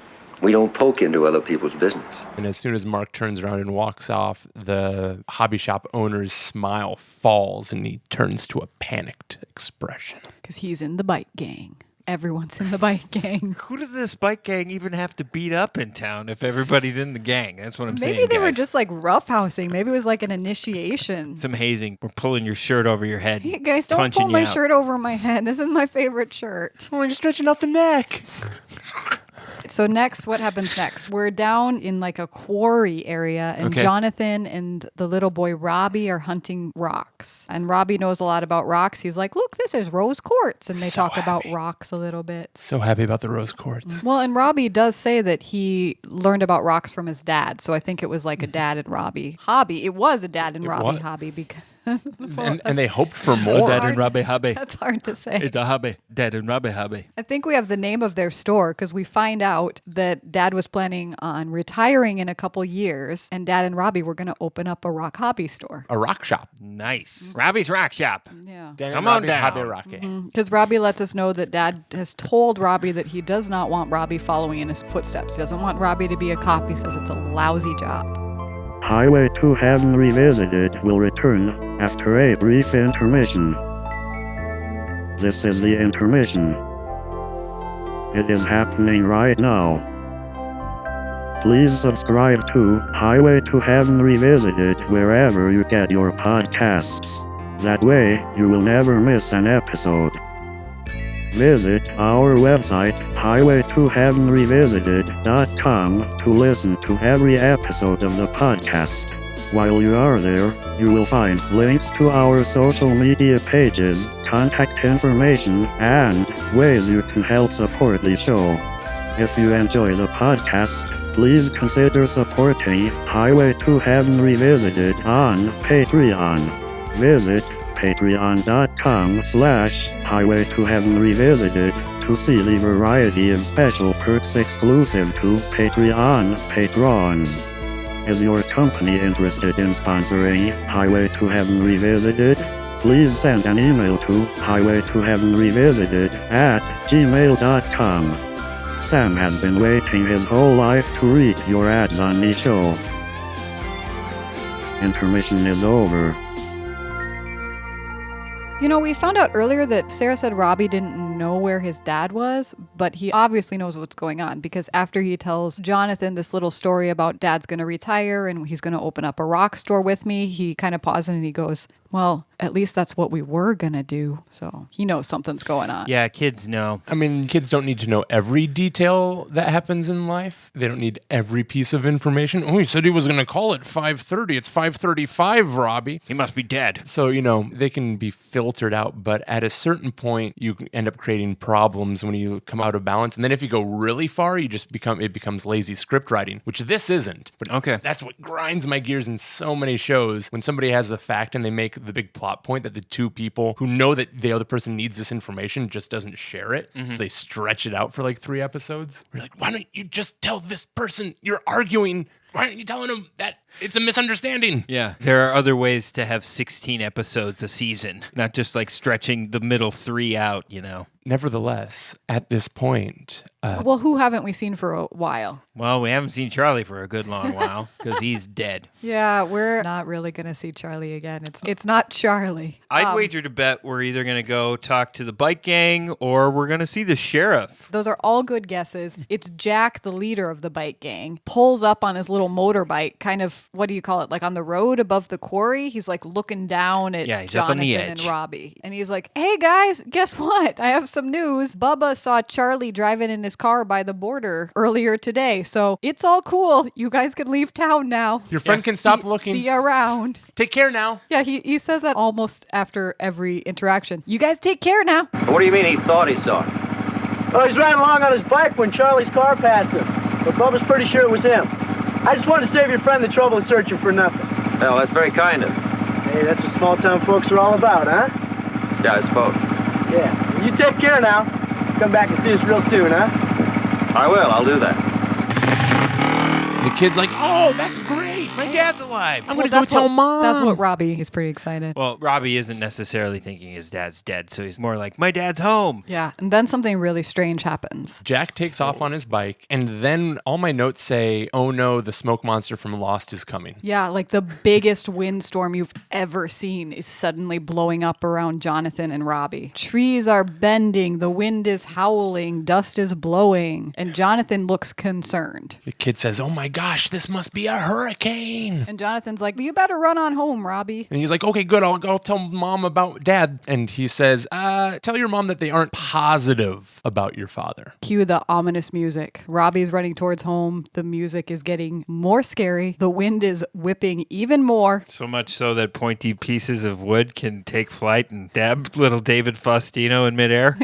We don't poke into other people's business. And as soon as Mark turns around and walks off, the hobby shop owner's smile falls and he turns to a panicked expression. Because he's in the bike gang. Everyone's in the bike gang. Who does this bike gang even have to beat up in town if everybody's in the gang? That's what I'm saying, Maybe they were guys. just like roughhousing. Maybe it was like an initiation. Some hazing. We're pulling your shirt over your head. Hey guys, don't punching pull my you out. shirt over my head. This is my favorite shirt. Oh, you're stretching out the neck. So next, what happens next? We're down in like a quarry area, and Okay. Jonathan and the little boy Robbie are hunting rocks. And Robbie knows a lot about rocks. He's like, look, this is rose quartz. And they talk about rocks a little bit. So happy about the rose quartz. Well, and Robbie does say that he learned about rocks from his dad. So I think it was like a dad and Robbie hobby. It was a dad and Robbie was. hobby because... And they hoped for more. Dad and Robbie hobby. That's hard to say. It's a hobby. Dad and Robbie hobby. I think we have the name of their store because we find out that Dad was planning on retiring in a couple years, and Dad and Robbie were going to open up a rock hobby store. A rock shop. Nice. Robbie's Rock Shop. Yeah. Dan Come and on Robbie's down. Hobby Rocket. Because Robbie lets us know that Dad has told Robbie that he does not want Robbie following in his footsteps. He doesn't want Robbie to be a cop. He says it's a lousy job. Highway to Heaven Revisited will return after a brief intermission. This is the intermission. It is happening right now. please subscribe to Highway to Heaven Revisited wherever you get your podcasts. That way, you will never miss an episode. Visit our website, highwaytoheavenrevisited.com, to listen to every episode of the podcast. While you are there, you will find links to our social media pages, contact information, and ways you can help support the show. If you enjoy the podcast, please consider supporting Highway to Heaven Revisited on Patreon. Visit patreon.com/Highway to Heaven Revisited to see the variety of special perks exclusive to Patreon patrons. Is your company interested in sponsoring Highway to Heaven Revisited? Please send an email to highwaytoheavenrevisited@gmail.com. Sam has been waiting his whole life to read your ads on the show. Intermission is over. You know, we found out earlier that Sarah said Robbie didn't know where his dad was, but he obviously knows what's going on because after he tells Jonathan this little story about dad's going to retire and he's going to open up a rock store with me, he kind of pauses and he goes, well, at least that's what we were going to do. So he knows something's going on. Yeah, kids know. I mean, kids don't need to know every detail that happens in life. They don't need every piece of information. Oh, he said he was going to call it 5:30. It's 5:35, Robbie. He must be dead. So, they can be filtered out, but at a certain point, you end up creating problems when you come out of balance. And then if you go really far, it becomes lazy script writing, which this isn't. But okay, that's what grinds my gears in so many shows. When somebody has the fact and they make the big plot point that the two people who know that the other person needs this information just doesn't share it. Mm-hmm. So they stretch it out for like 3 episodes. We're like, why don't you just tell this person you're arguing? Why aren't you telling them that it's a misunderstanding? Yeah. There are other ways to have 16 episodes a season, not just like stretching the middle 3 out, Nevertheless, at this point... well, who haven't we seen for a while? Well, we haven't seen Charlie for a good long while because he's dead. Yeah, we're not really going to see Charlie again. It's not Charlie. I'd wager to bet we're either going to go talk to the bike gang or we're going to see the sheriff. Those are all good guesses. It's Jack, the leader of the bike gang, pulls up on his little motorbike, kind of, what do you call it, like on the road above the quarry. He's like looking down at he's Jonathan up on the edge. and Robbie. And he's like, hey guys, guess what? I have some news. Bubba saw Charlie driving in his car by the border earlier today. So it's all cool. You guys can leave town now. Your friend can stop looking. See you around. Take care now. Yeah, he says that almost after every interaction. You guys take care now. What do you mean he thought he saw it? Well, he's riding along on his bike when Charlie's car passed him. But Bubba's pretty sure it was him. I just wanted to save your friend the trouble of searching for nothing. Well, that's very kind of him. Hey, that's what small-town folks are all about, huh? Yeah, I suppose. Yeah. Well, you take care now. Come back and see us real soon, huh? I will. I'll do that. The kid's like, oh, that's great. My dad's alive. I'm going to go tell Mom. That's what Robbie is pretty excited. Well, Robbie isn't necessarily thinking his dad's dead, so he's more like, my dad's home. Yeah, and then something really strange happens. Jack takes off on his bike, and then all my notes say, oh no, the smoke monster from Lost is coming. Yeah, like the biggest windstorm you've ever seen is suddenly blowing up around Jonathan and Robbie. Trees are bending, the wind is howling, dust is blowing, and Jonathan looks concerned. The kid says, oh my gosh, this must be a hurricane. And Jonathan's like, you better run on home, Robbie. And he's like, okay, good, I'll go tell Mom about Dad. And he says, tell your mom that they aren't positive about your father. Cue the ominous music. Robbie's running towards home. The music is getting more scary. The wind is whipping even more. So much so that pointy pieces of wood can take flight and dab little David Faustino in midair.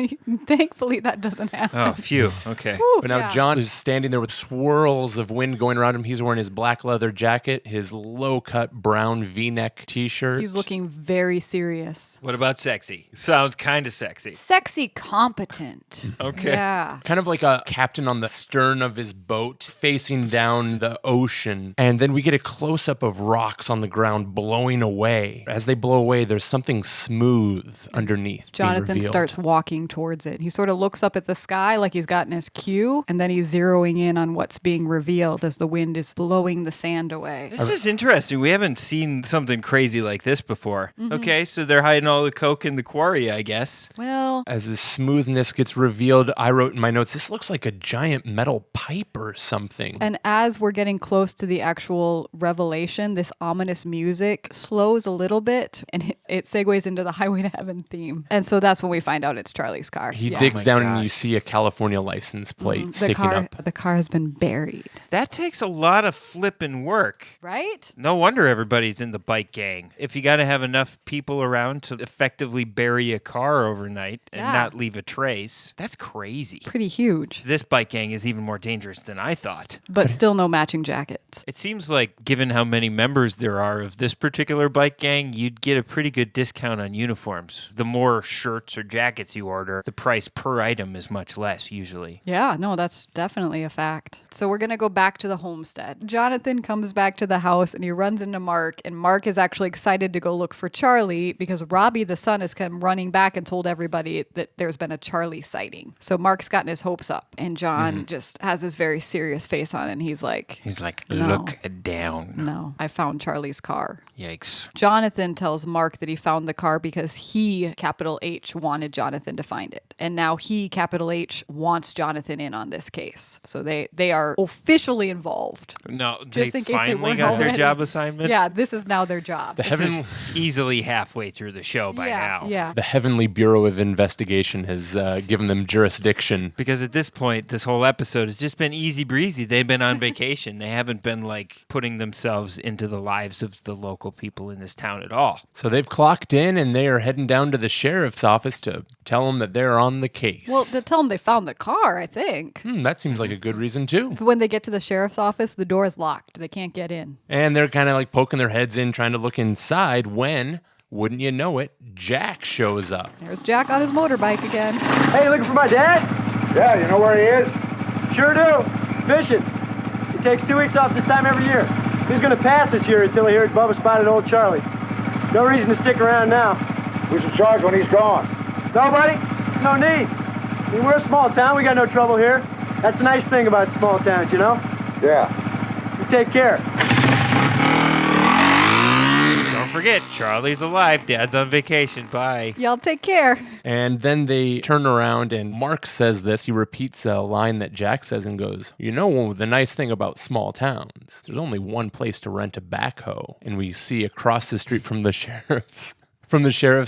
Thankfully, that doesn't happen. Oh, phew. Okay. Whew, But now John is standing there with swirls of wind going around him. He's wearing his black leather jacket, his low-cut brown V-neck t-shirt. He's looking very serious. What about sexy? Sounds kind of sexy. Sexy competent. Okay. Yeah. Kind of like a captain on the stern of his boat facing down the ocean. And then we get a close-up of rocks on the ground blowing away. As they blow away, there's something smooth underneath. Jonathan starts walking towards it. He sort of looks up at the sky like he's gotten his cue, and then he's zeroing in on what's being revealed as the wind is blowing the sand away. This is interesting. We haven't seen something crazy like this before. Okay, so they're hiding all the coke in the quarry, I guess. Well, As the smoothness gets revealed, I wrote in my notes, this looks like a giant metal pipe or something. and as we're getting close to the actual revelation, this ominous music slows a little bit and it segues into the Highway to Heaven theme. And so that's when we find out it's Charlie's car. He Yeah. digs down and gosh. you see a California license plate the sticking car, up. the car has been buried, That takes a lot of flipping work. right? No wonder everybody's in the bike gang. If you got to have enough people around to effectively bury a car overnight and Yeah. not leave a trace, that's crazy. Pretty huge, This bike gang is even more dangerous than I thought. but still no matching jackets. It seems like, given how many members there are of this particular bike gang, you'd get a pretty good discount on uniforms. The more shirts or jackets you order, the price per item is much less usually. Yeah, no, that's definitely a fact. So we're going to go back to the homestead. Jonathan comes back to the house and he runs into Mark, and Mark is actually excited to go look for Charlie because Robbie, the son, has come running back and told everybody that there's been a Charlie sighting. So Mark's gotten his hopes up, and John just has this very serious face on, and he's like, "Look No. down." no, I found Charlie's car. Yikes. Jonathan tells Mark that he found the car because he, capital H, wanted Jonathan to find it. And now he, capital H, wants Jonathan in on this case. So they are officially involved. No, Just they in case they finally weren't got their already. job assignment. Yeah, this is now their job. The This is Heaven- easily halfway through the show by now. Yeah. The Heavenly Bureau of Investigation has given them jurisdiction. Because at this point, this whole episode has just been easy breezy. They've been on vacation. They haven't been like putting themselves into the lives of the local people in this town at all. So they've clocked in and they are heading down to the sheriff's office to tell them that they're on the case. Well, to tell them they found the car, I think. That seems like a good reason too. But when they get to the sheriff's office, the door is locked. They can't get in. And they're kind of like poking their heads in, trying to look inside when, wouldn't you know it, Jack shows up. There's Jack on his motorbike again. Hey, you looking for my dad? Yeah, you know where he is? Sure do. Fishing. He takes 2 weeks off this time every year. He's going to pass this year until he hears Bubba spotted old Charlie. No reason to stick around now. Who's in charge when he's gone? Nobody? No need. I mean, we're a small town. We got no trouble here. That's the nice thing about small towns, you know? Yeah. You take care. Don't forget, Charlie's alive. Dad's on vacation. Bye. Y'all take care. And then they turn around and Mark says this. He repeats a line that Jack says and goes, you know, the nice thing about small towns, there's only one place to rent a backhoe. And we see across the street from the sheriff's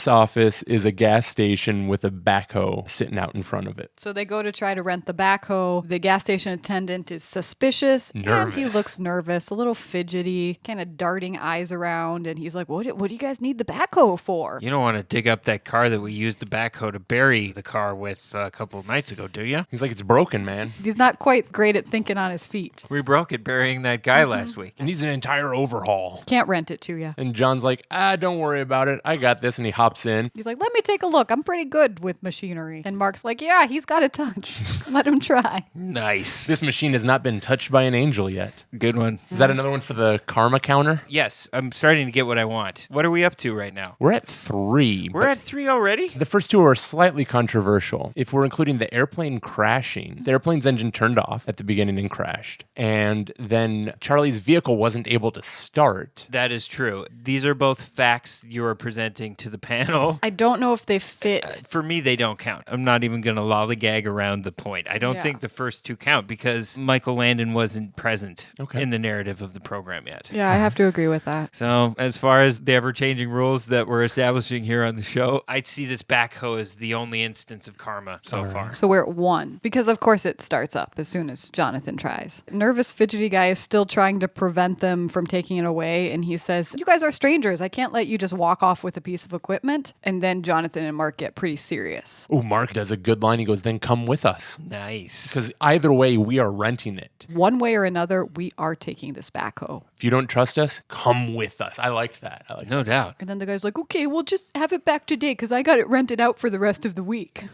office is a gas station with a backhoe sitting out in front of it. So they go to try to rent the backhoe. The gas station attendant is suspicious. And he Nervous. looks nervous, a little fidgety, kind of darting eyes around. And he's like, what do you guys need the backhoe for? You don't want to dig up that car that we used the backhoe to bury the car with a couple of nights ago, do you? He's like, it's broken, man. He's not quite great at thinking on his feet. We broke it burying that guy last week. It needs an entire overhaul. Can't rent it to you. And John's like, don't worry about it. I got this. And he hops in. He's like, let me take a look. I'm pretty good with machinery. And Mark's like, yeah, he's got a touch. Let him try. Nice. This machine has not been touched by an angel yet. Good one. Is that another one for the karma counter? Yes, I'm starting to get what I want. What are we up to right now? We're at 3. We're at 3 already? The first 2 are slightly controversial. If we're including the airplane crashing, the airplane's engine turned off at the beginning and crashed. And then Charlie's vehicle wasn't able to start. That is true. These are both facts you are presenting to the panel. I don't know if they fit. For me, they don't count. I'm not even going to lollygag around the point. I don't Yeah. think the first 2 count because Michael Landon wasn't present Okay. in the narrative of the program yet. Yeah, I have to agree with that. So, as far as the ever-changing rules that we're establishing here on the show, I'd see this backhoe as the only instance of karma so far. So we're at 1 because, of course, it starts up as soon as Jonathan tries. Nervous, fidgety guy is still trying to prevent them from taking it away. And he says, you guys are strangers. I can't let you just walk off with a piece of equipment. And then Jonathan and Mark get pretty serious. Oh, Mark does a good line. He goes, then come with us. Nice. Because either way, we are renting it. One way or another, we are taking this backhoe. If you don't trust us, come with us. I liked that. No doubt. And then the guy's like, okay, we'll just have it back today because I got it rented out for the rest of the week.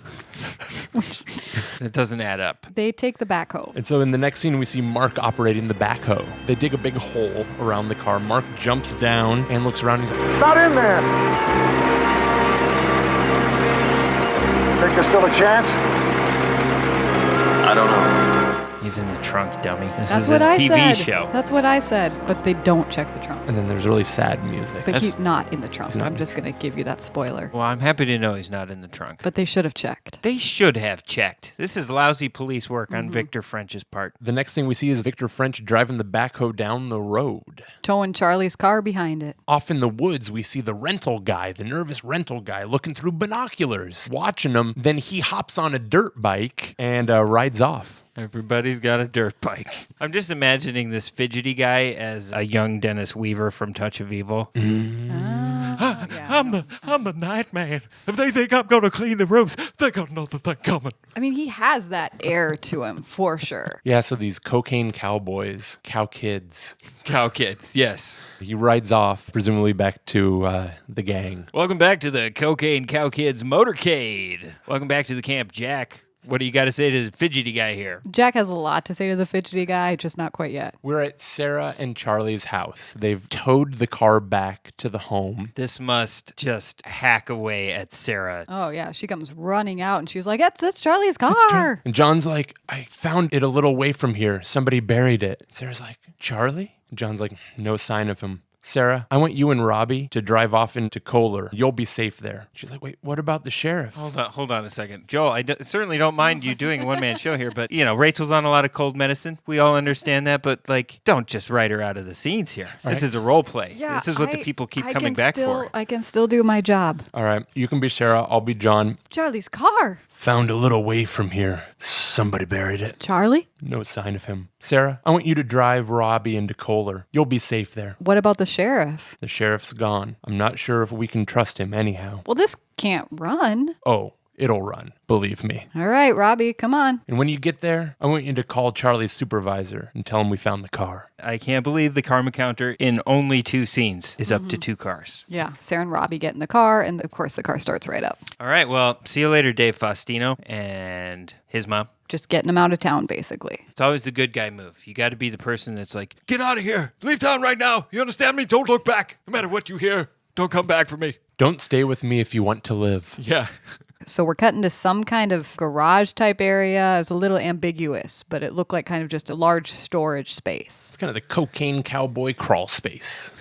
That doesn't add up. They take the backhoe. And so in the next scene, we see Mark operating the backhoe. They dig a big hole around the car. Mark jumps down and looks around. He's like, Not in there. Think there's still a chance? I don't know. He He's in the trunk, dummy. This That's is what a I TV said. show. That's what I said. But they don't check the trunk. And then there's really sad music. But he's not in the trunk. He's not I'm in just going to give you that spoiler. Well, I'm happy to know he's not in the trunk. But they should have checked. They should have checked. This is lousy police work Mm-hmm. on Victor French's part. The next thing we see is Victor French driving the backhoe down the road. Towing Charlie's car behind it. Off in the woods, we see the rental guy, the nervous rental guy, looking through binoculars, watching him. Then he hops on a dirt bike and rides off. Everybody's got a dirt bike. I'm just imagining this fidgety guy as a young Dennis Weaver from Touch of Evil. Yeah. I'm the night man. If they think I'm going to clean the rooms, they got another thing coming. I mean, he has that air to him, for sure. Yeah, so these cocaine cowboys, cow kids. Cow kids, yes. He rides off, presumably back to the gang. Welcome back to the Cocaine Cow Kids Motorcade. Welcome back to the camp, Jack. What do you got to say to the fidgety guy here? Jack has a lot to say to the fidgety guy, just not quite yet. We're at Sarah and Charlie's house. They've towed the car back to the home. This must just hack away at Sarah. Oh, yeah. She comes running out and she's like, that's Charlie's car. And John's like, I found it a little way from here. Somebody buried it. Sarah's like, Charlie? John's like, no sign of him. Sarah, I want you and Robbie to drive off into Kohler. You'll be safe there. She's like, wait, what about the sheriff? Hold on a second. Joel, I certainly don't mind you doing a one-man show here, but, Rachel's on a lot of cold medicine. We all understand that, but, don't just write her out of the scenes here. All This right. is a role play. Yeah, This is what the people keep coming back for. I can still do my job. All right, you can be Sarah. I'll be John. Charlie's car. Found a little way from here. Somebody buried it. Charlie? No sign of him. Sarah, I want you to drive Robbie into Kohler. You'll be safe there. What about the sheriff? The sheriff's gone. I'm not sure if we can trust him anyhow. Well, this can't run. Oh, it'll run. Believe me. All right, Robbie, come on. And when you get there, I want you to call Charlie's supervisor and tell him we found the car. I can't believe the karma counter in only 2 scenes is up to 2 cars. Yeah, Sarah and Robbie get in the car, and of course the car starts right up. All right, well, see you later, Dave Faustino and his mom. Just getting him out of town, basically. It's always the good guy move. You got to be the person that's like, get out of here. Leave town right now. You understand me? Don't look back. No matter what you hear, don't come back for me. Don't stay with me if you want to live. Yeah. So we're cutting to some kind of garage type area. It was a little ambiguous, but it looked like kind of just a large storage space. It's kind of the cocaine cowboy crawl space.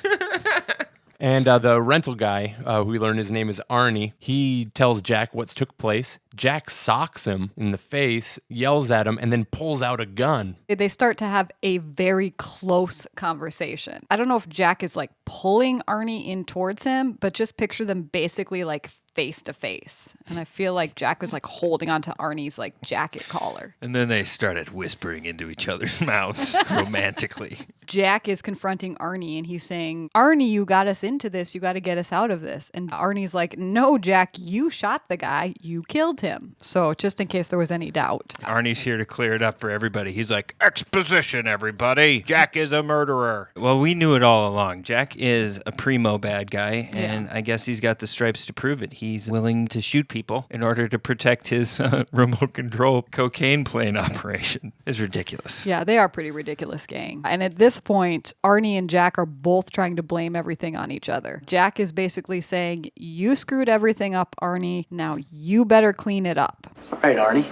And the rental guy, who we learn his name is Arnie, he tells Jack what's took place. Jack socks him in the face, yells at him, and then pulls out a gun. They start to have a very close conversation. I don't know if Jack is like pulling Arnie in towards him, but just picture them basically like face to face. And I feel like Jack was like holding onto Arnie's like jacket collar. And then they started whispering into each other's mouths romantically. Jack is confronting Arnie and he's saying, Arnie, you got us into this. You got to get us out of this. And Arnie's like, no, Jack, you shot the guy. You killed him. So just in case there was any doubt. Arnie's here to clear it up for everybody. He's like, exposition, everybody. Jack is a murderer. Well, we knew it all along. Jack is a primo bad guy, and I guess he's got the stripes to prove it. He's willing to shoot people in order to protect his remote control cocaine plane operation. It's ridiculous. Yeah, they are pretty ridiculous, gang. And at this point, Arnie and Jack are both trying to blame everything on each other. Jack is basically saying, you screwed everything up, Arnie. Now you better clean it up. All right, Arnie.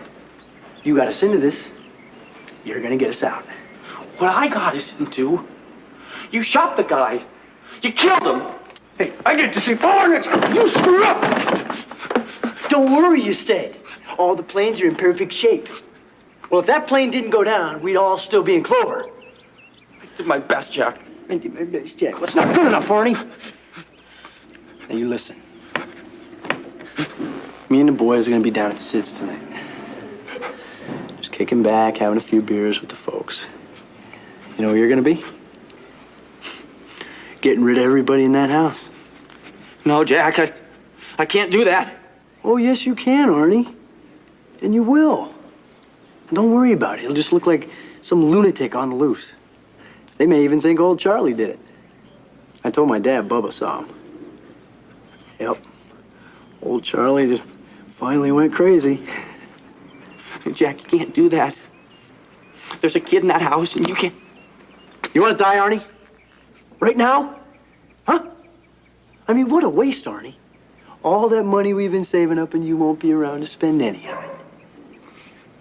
You got us into this. You're gonna get us out. What I got us into? You shot the guy. You killed him. Hey, I get to see Barnett. You screwed up. Don't worry, you said. All the planes are in perfect shape. Well, if that plane didn't go down, we'd all still be in Clover. I did my best, Jack. I did my best, Jack. What's not good enough, Arnie? Now you listen. Me and the boys are gonna be down at Sid's tonight. Just kicking back, having a few beers with the folks. You know where you're gonna be? Getting rid of everybody in that house. No, Jack, I can't do that. Oh, yes, you can, Arnie. And you will. And don't worry about it. It'll just look like some lunatic on the loose. They may even think old Charlie did it. I told my dad Bubba saw him. Yep. Old Charlie just finally went crazy. Jack, you can't do that. There's a kid in that house and you can't... You want to die, Arnie? Right now? Huh? I mean, what a waste, Arnie. All that money we've been saving up and you won't be around to spend any of it.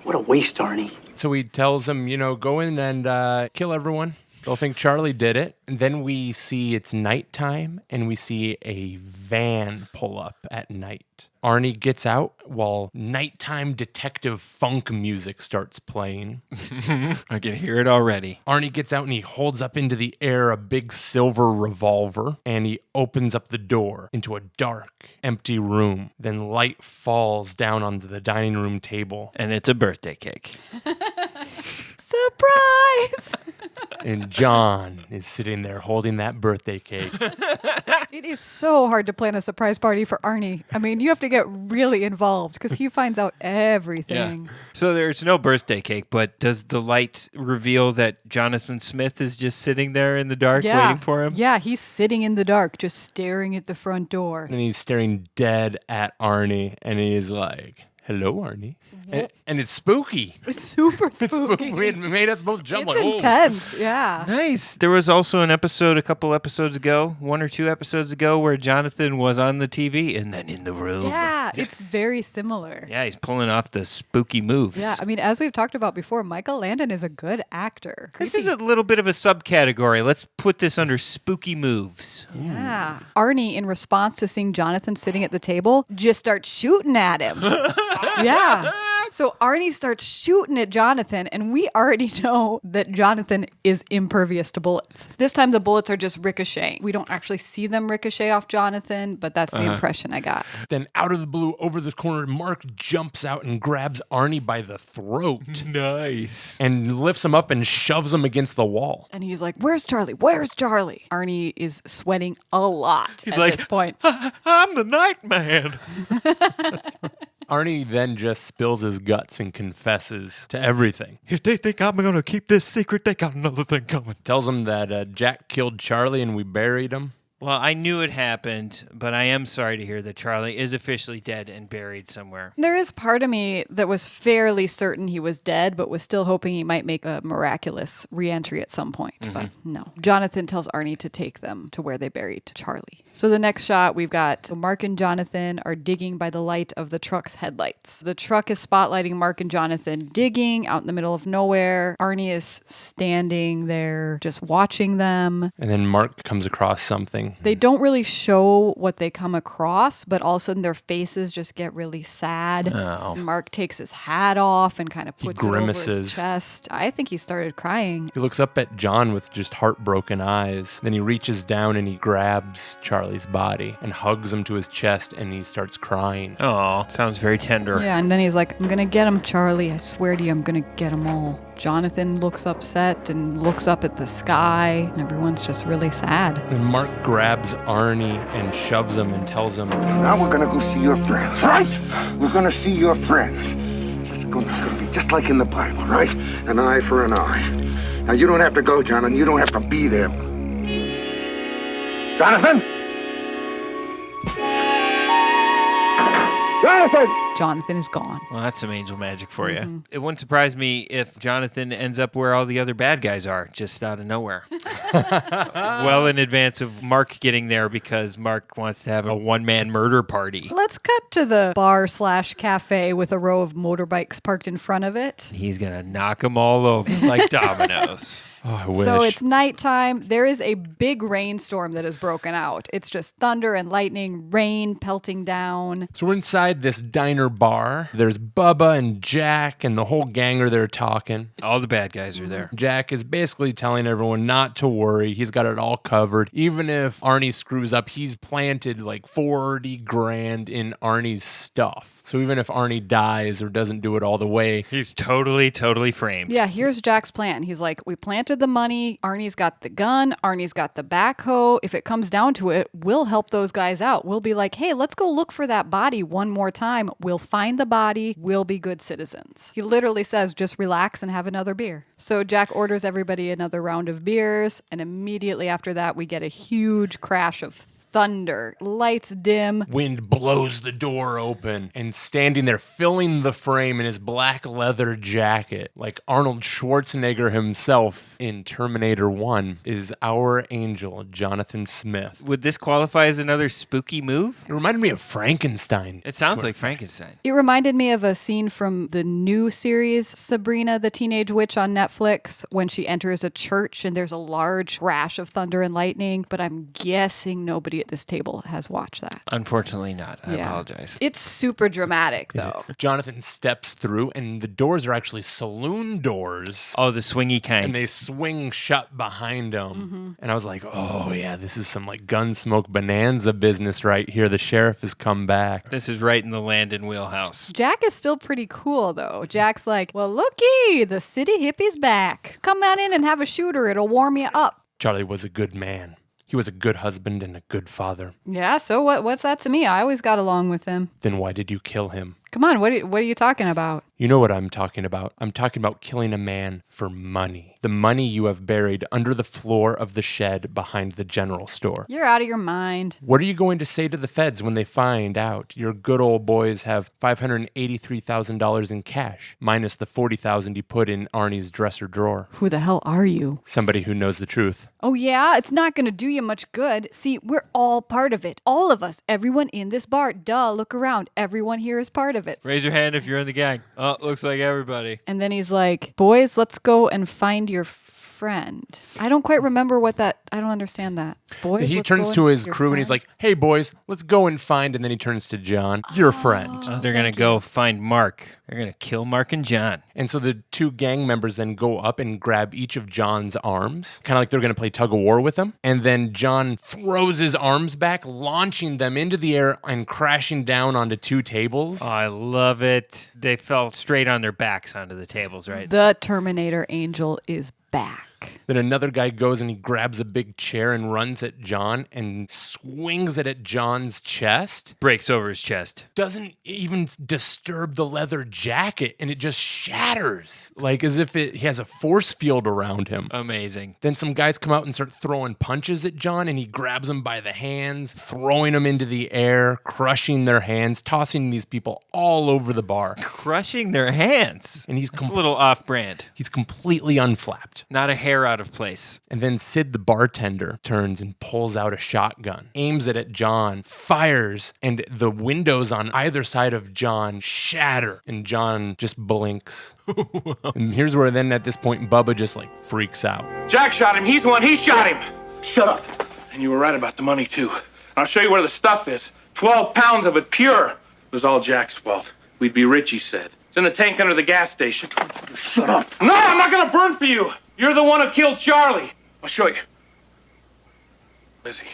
What a waste, Arnie. So he tells him, go in and kill everyone. They'll think Charlie did it. And then we see it's nighttime, and we see a van pull up at night. Arnie gets out while nighttime detective funk music starts playing. I can hear it already. Arnie gets out and he holds up into the air a big silver revolver, and he opens up the door into a dark, empty room. Then light falls down onto the dining room table. And it's a birthday cake. Surprise! And John is sitting there holding that birthday cake. It is so hard to plan a surprise party for Arnie. I mean, you have to get really involved because he finds out everything. Yeah. So there's no birthday cake, but does the light reveal that Jonathan Smith is just sitting there in the dark waiting for him? Yeah, he's sitting in the dark, just staring at the front door. And he's staring dead at Arnie, and he's like, hello, Arnie. And it's spooky. It's super spooky. It's spooky. It made us both jump It's like, intense, yeah. Nice. There was also an episode a couple episodes ago, 1 or 2 episodes ago, where Jonathan was on the TV and then in the room. Yeah, it's very similar. Yeah, he's pulling off the spooky moves. Yeah, I mean, as we've talked about before, Michael Landon is a good actor. This is a little bit of a subcategory. Let's put this under spooky moves. Yeah. Arnie, in response to seeing Jonathan sitting at the table, just starts shooting at him. Yeah. So Arnie starts shooting at Jonathan, and we already know that Jonathan is impervious to bullets. This time the bullets are just ricocheting. We don't actually see them ricochet off Jonathan, but that's the impression I got. Then out of the blue, over the corner, Mark jumps out and grabs Arnie by the throat. Nice. And lifts him up and shoves him against the wall. And he's like, where's Charlie? Where's Charlie? Arnie is sweating a lot at this point. I'm the Nightman. Arnie then just spills his guts and confesses to everything. If they think I'm going to keep this secret, they got another thing coming. Tells him that Jack killed Charlie and we buried him. Well, I knew it happened, but I am sorry to hear that Charlie is officially dead and buried somewhere. There is part of me that was fairly certain he was dead, but was still hoping he might make a miraculous re-entry at some point. But no. Jonathan tells Arnie to take them to where they buried Charlie. So the next shot, we've got Mark and Jonathan are digging by the light of the truck's headlights. The truck is spotlighting Mark and Jonathan digging out in the middle of nowhere. Arnie is standing there just watching them. And then Mark comes across something. They don't really show what they come across, but all of a sudden their faces just get really sad. Oh. Mark takes his hat off and kind of puts it over grimaces. his chest. I think he started crying. He looks up at John with just heartbroken eyes. Then he reaches down and he grabs Charlie's body and hugs him to his chest, and he starts crying. Oh, sounds very tender. Yeah, and then he's like, I'm going to get him, Charlie. I swear to you, I'm going to get them all. Jonathan looks upset and looks up at the sky. Everyone's just really sad. Then Mark grabs Arnie and shoves him and tells him, Now we're gonna go see your friends, right? We're gonna see your friends. It's gonna be just like in the Bible, right? An eye for an eye. Now you don't have to go, John, and you don't have to be there. Jonathan? Jonathan! Jonathan is gone. Well, that's some angel magic for you. It wouldn't surprise me if Jonathan ends up where all the other bad guys are, just out of nowhere. Well in advance of Mark getting there, because Mark wants to have a one-man murder party. Let's cut to the bar/cafe with a row of motorbikes parked in front of it. He's going to knock them all over like dominoes. Oh, I wish. So it's nighttime. There is a big rainstorm that has broken out. It's just thunder and lightning, rain pelting down. So we're inside this diner bar. There's Bubba and Jack and the whole gang are there talking. All the bad guys are there. Jack is basically telling everyone not to worry. He's got it all covered. Even if Arnie screws up, he's planted like 40 grand in Arnie's stuff. So even if Arnie dies or doesn't do it all the way, He's totally framed. Yeah, here's Jack's plan. He's like, we planted the money. Arnie's got the gun. Arnie's got the backhoe. If it comes down to it, we'll help those guys out. We'll be like, hey, let's go look for that body one more time. We'll find the body. We'll be good citizens. He literally says, just relax and have another beer. So Jack orders everybody another round of beers. And immediately after that, we get a huge crash of thunder, lights dim. Wind blows the door open, and standing there, filling the frame in his black leather jacket, like Arnold Schwarzenegger himself in Terminator 1, is our angel, Jonathan Smith. Would this qualify as another spooky move? It reminded me of Frankenstein. It sounds like Frankenstein. It reminded me of a scene from the new series, Sabrina the Teenage Witch on Netflix, when she enters a church and there's a large crash of thunder and lightning, but I'm guessing nobody at this table has watched that. Unfortunately not. I apologize. It's super dramatic, though. Jonathan steps through, and the doors are actually saloon doors. Oh, the swingy kind. And they swing shut behind him. And I was like, oh, yeah, this is some like Gunsmoke Bonanza business right here. The sheriff has come back. This is right in the Landon wheelhouse. Jack is still pretty cool, though. Jack's like, well, looky, the city hippie's back. Come on in and have a shooter. It'll warm you up. Charlie was a good man. He was a good husband and a good father. Yeah, so what's that to me? I always got along with him. Then why did you kill him? Come on, what are you talking about? You know what I'm talking about. I'm talking about killing a man for money. The money you have buried under the floor of the shed behind the general store. You're out of your mind. What are you going to say to the feds when they find out your good old boys have $583,000 in cash, minus the $40,000 you put in Arnie's dresser drawer? Who the hell are you? Somebody who knows the truth. Oh yeah? It's not going to do you much good. See, we're all part of it. All of us. Everyone in this bar. Duh, look around. Everyone here is part of it. Raise your hand if you're in the gang. Oh, looks like everybody. And then he's like, boys, let's go and find your friend. I don't quite remember I don't understand that. Boys, he let's turns go to and his your crew and he's like, hey boys, let's go and find, and then he turns to John, your friend. They're going to go find Mark. They're going to kill Mark and John. And so the two gang members then go up and grab each of John's arms, kind of like they're going to play tug of war with him. And then John throws his arms back, launching them into the air and crashing down onto two tables. Oh, I love it. They fell straight on their backs onto the tables, right? The Terminator Angel is back. Then another guy goes and he grabs a big chair and runs at John and swings it at John's chest. Breaks over his chest. Doesn't even disturb the leather jacket, and it just shatters, like as if he has a force field around him. Amazing. Then some guys come out and start throwing punches at John, and he grabs them by the hands, throwing them into the air, crushing their hands, tossing these people all over the bar. Crushing their hands. And he's a little off-brand. He's completely unflapped. Not a hair out of place. And then Sid, the bartender, turns and pulls out a shotgun, aims it at John, fires, and the windows on either side of John shatter, and John just blinks. And here's where then at this point, Bubba just like freaks out. Jack shot him. He's the one. He shot him. Shut up. And you were right about the money, too. I'll show you where the stuff is. 12 pounds of it, pure. It was all Jack's fault. We'd be rich, he said. It's in the tank under the gas station. Shut up. No, I'm not going to burn for you. You're the one who killed Charlie. I'll show you. Where's he?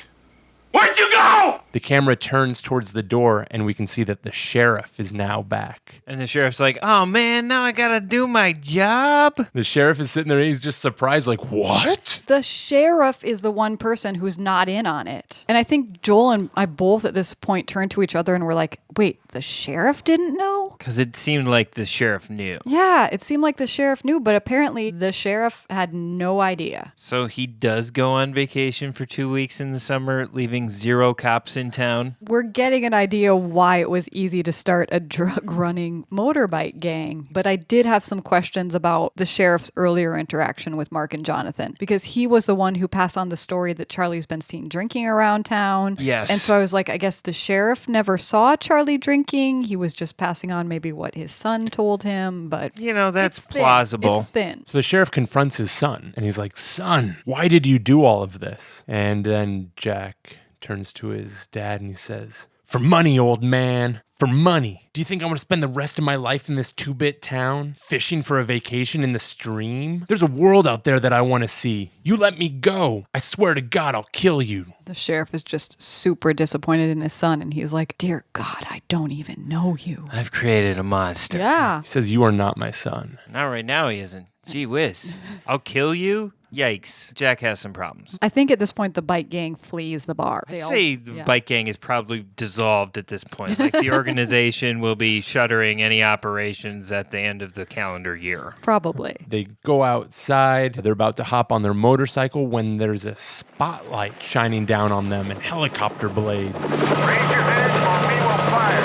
Where'd you go? The camera turns towards the door, and we can see that the sheriff is now back. And the sheriff's like, oh man, now I gotta do my job. The sheriff is sitting there, and he's just surprised, like, what? The sheriff is the one person who's not in on it. And I think Joel and I both at this point turned to each other and were like, wait, the sheriff didn't know? Because it seemed like the sheriff knew. Yeah, it seemed like the sheriff knew, but apparently the sheriff had no idea. So he does go on vacation for 2 weeks in the summer, leaving 0 cops in town. We're getting an idea why it was easy to start a drug-running motorbike gang. But I did have some questions about the sheriff's earlier interaction with Mark and Jonathan, because he was the one who passed on the story that Charlie's been seen drinking around town. Yes. And so I was like, I guess the sheriff never saw Charlie drinking. He was just passing on maybe what his son told him, but you know, that's it's thin. plausible. It's thin. So the sheriff confronts his son, and he's like, son, why did you do all of this? And then Jack turns to his dad and he says, for money, old man, for money. Do you think I want to spend the rest of my life in this 2-bit town, fishing for a vacation in the stream? There's a world out there that I want to see. You let me go. I swear to God, I'll kill you. The sheriff is just super disappointed in his son, and he's like, dear God, I don't even know you. I've created a monster. Yeah. He says, you are not my son. Not right now he isn't. Gee whiz. I'll kill you? Yikes. Jack has some problems. I think at this point, the bike gang flees the bar. I'd say the bike gang is probably dissolved at this point. Like the organization will be shuttering any operations at the end of the calendar year. Probably. They go outside. They're about to hop on their motorcycle when there's a spotlight shining down on them and helicopter blades. Raise your hands or we will fire.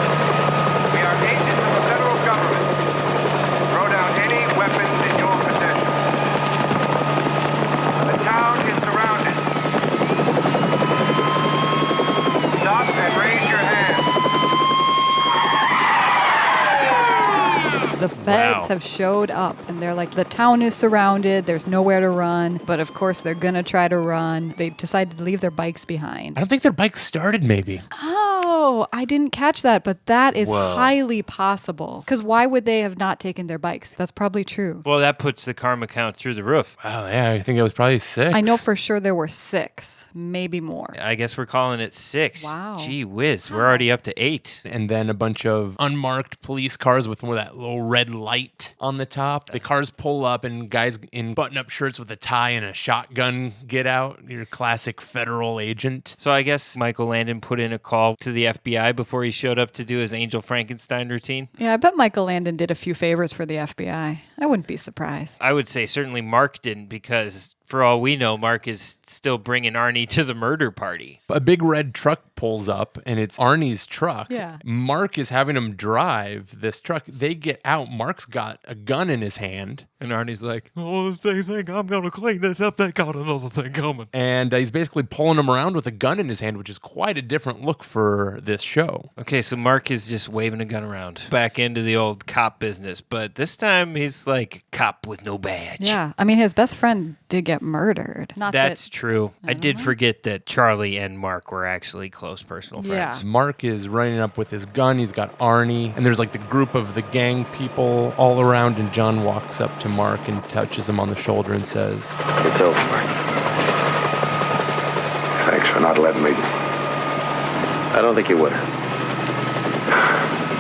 We are agents of the federal government. Throw down any weapons in your possession. The town is surrounded. Stop and raise your hands. The feds have showed up, and they're like, the town is surrounded, there's nowhere to run, but of course they're gonna try to run. They decided to leave their bikes behind. I don't think their bikes started, maybe. Oh, I didn't catch that, but that is highly possible. Because why would they have not taken their bikes? That's probably true. Well, that puts the karma count through the roof. Wow, yeah, I think it was probably 6. I know for sure there were 6, maybe more. I guess we're calling it 6. Wow. Gee whiz, we're already up to 8. And then a bunch of unmarked police cars with more of that little red light on the top. The cars pull up and guys in button-up shirts with a tie and a shotgun get out. Your classic federal agent. So I guess Michael Landon put in a call to the FBI before he showed up to do his Angel Frankenstein routine. Yeah, I bet Michael Landon did a few favors for the FBI. I wouldn't be surprised. I would say certainly Mark didn't, because for all we know, Mark is still bringing Arnie to the murder party. A big red truck pulls up, and it's Arnie's truck. Yeah. Mark is having him drive this truck. They get out. Mark's got a gun in his hand. And Arnie's like, oh, they think I'm going to clean this up. They got another thing coming. And he's basically pulling him around with a gun in his hand, which is quite a different look for this show. Okay, so Mark is just waving a gun around. Back into the old cop business. But this time he's like cop with no badge. Yeah, I mean, his best friend did get murdered. That's true. I did forget that Charlie and Mark were actually close personal friends. Yeah. Mark is running up with his gun. He's got Arnie. And there's like the group of the gang people all around. And John walks up to Mark and touches him on the shoulder and says, It's over, Mark. Thanks for not letting me. I don't think you would have.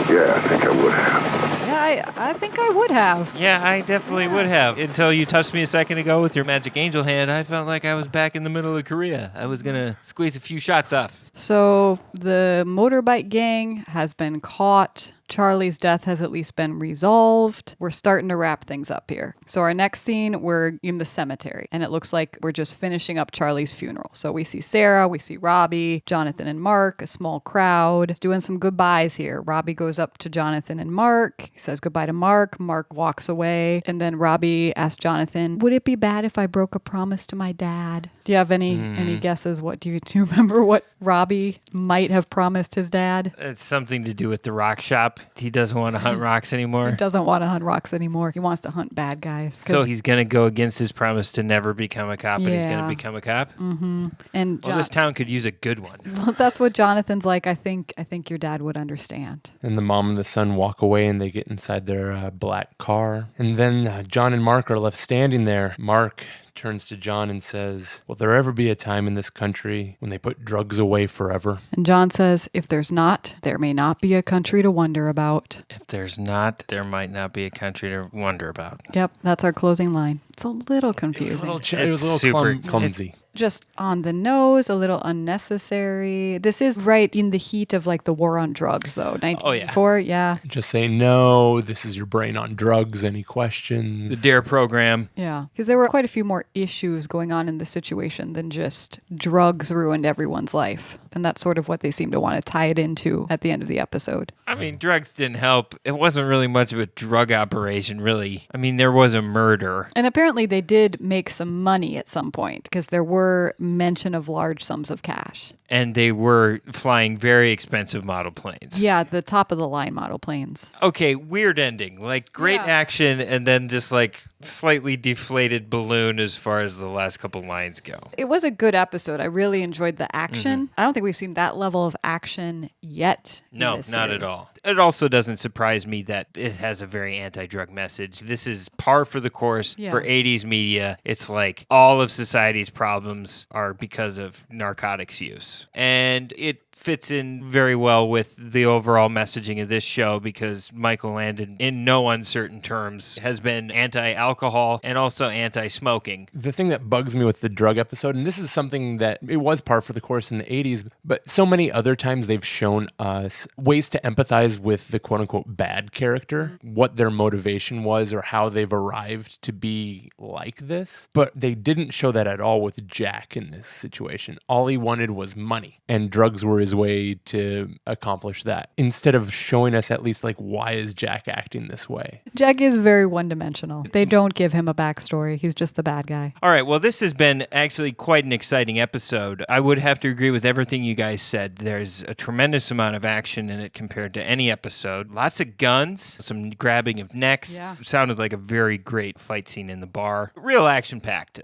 Yeah, I think I would have. Yeah, I think I would have. Yeah, I definitely would have. Until you touched me a second ago with your magic angel hand, I felt like I was back in the middle of Korea. I was going to squeeze a few shots off. So the motorbike gang has been caught. Charlie's death has at least been resolved. We're starting to wrap things up here. So our next scene, we're in the cemetery, and it looks like we're just finishing up Charlie's funeral. So we see Sarah, we see Robbie, Jonathan and Mark, a small crowd, doing some goodbyes here. Robbie goes up to Jonathan and Mark. He says goodbye to Mark. Mark walks away, and then Robbie asks Jonathan, would it be bad if I broke a promise to my dad? Do you have any guesses? What do you remember what Robbie might have promised his dad? It's something to do with the rock shop. He doesn't want to hunt rocks anymore. He doesn't want to hunt rocks anymore. He wants to hunt bad guys. So he's going to go against his promise to never become a cop, and he's going to become a cop? Mm-hmm. And this town could use a good one. Well, that's what Jonathan's like. I think your dad would understand. And the mom and the son walk away, and they get inside their black car. And then John and Mark are left standing there. Mark turns to John and says, will there ever be a time in this country when they put drugs away forever? And John says, if there's not, there may not be a country to wonder about. If there's not, there might not be a country to wonder about. Yep, that's our closing line. It's a little confusing. It was a little clumsy. Just on the nose, a little unnecessary. This is right in the heat of like the war on drugs, though. 1994, yeah. Just say, no, this is your brain on drugs. Any questions? The DARE program. Yeah, because there were quite a few more issues going on in the situation than just drugs ruined everyone's life. And that's sort of what they seem to want to tie it into at the end of the episode. I mean, drugs didn't help. It wasn't really much of a drug operation, really. I mean, there was a murder. And apparently they did make some money at some point because there were mention of large sums of cash. And they were flying very expensive model planes. Yeah, the top of the line model planes. Okay, weird ending. Like great action and then just like slightly deflated balloon as far as the last couple lines go. It was a good episode. I really enjoyed the action. I don't think we've seen that level of action yet. No, not at all. It also doesn't surprise me that it has a very anti-drug message. This is par for the course for 80s media. It's like all of society's problems are because of narcotics use. And it fits in very well with the overall messaging of this show because Michael Landon, in no uncertain terms, has been anti-alcohol and also anti-smoking. The thing that bugs me with the drug episode, and this is something that it was par for the course in the 80s, but so many other times they've shown us ways to empathize with the quote-unquote bad character, what their motivation was or how they've arrived to be like this. But they didn't show that at all with Jack in this situation. All he wanted was money, and drugs were his way to accomplish that. Instead of showing us at least, like, why is Jack acting this way? Jack is very one-dimensional. They don't give him a backstory. He's just the bad guy. All right, well, this has been actually quite an exciting episode. I would have to agree with everything you guys said. There's a tremendous amount of action in it compared to any episode. Lots of guns, some grabbing of necks. Yeah. Sounded like a very great fight scene in the bar. Real action-packed.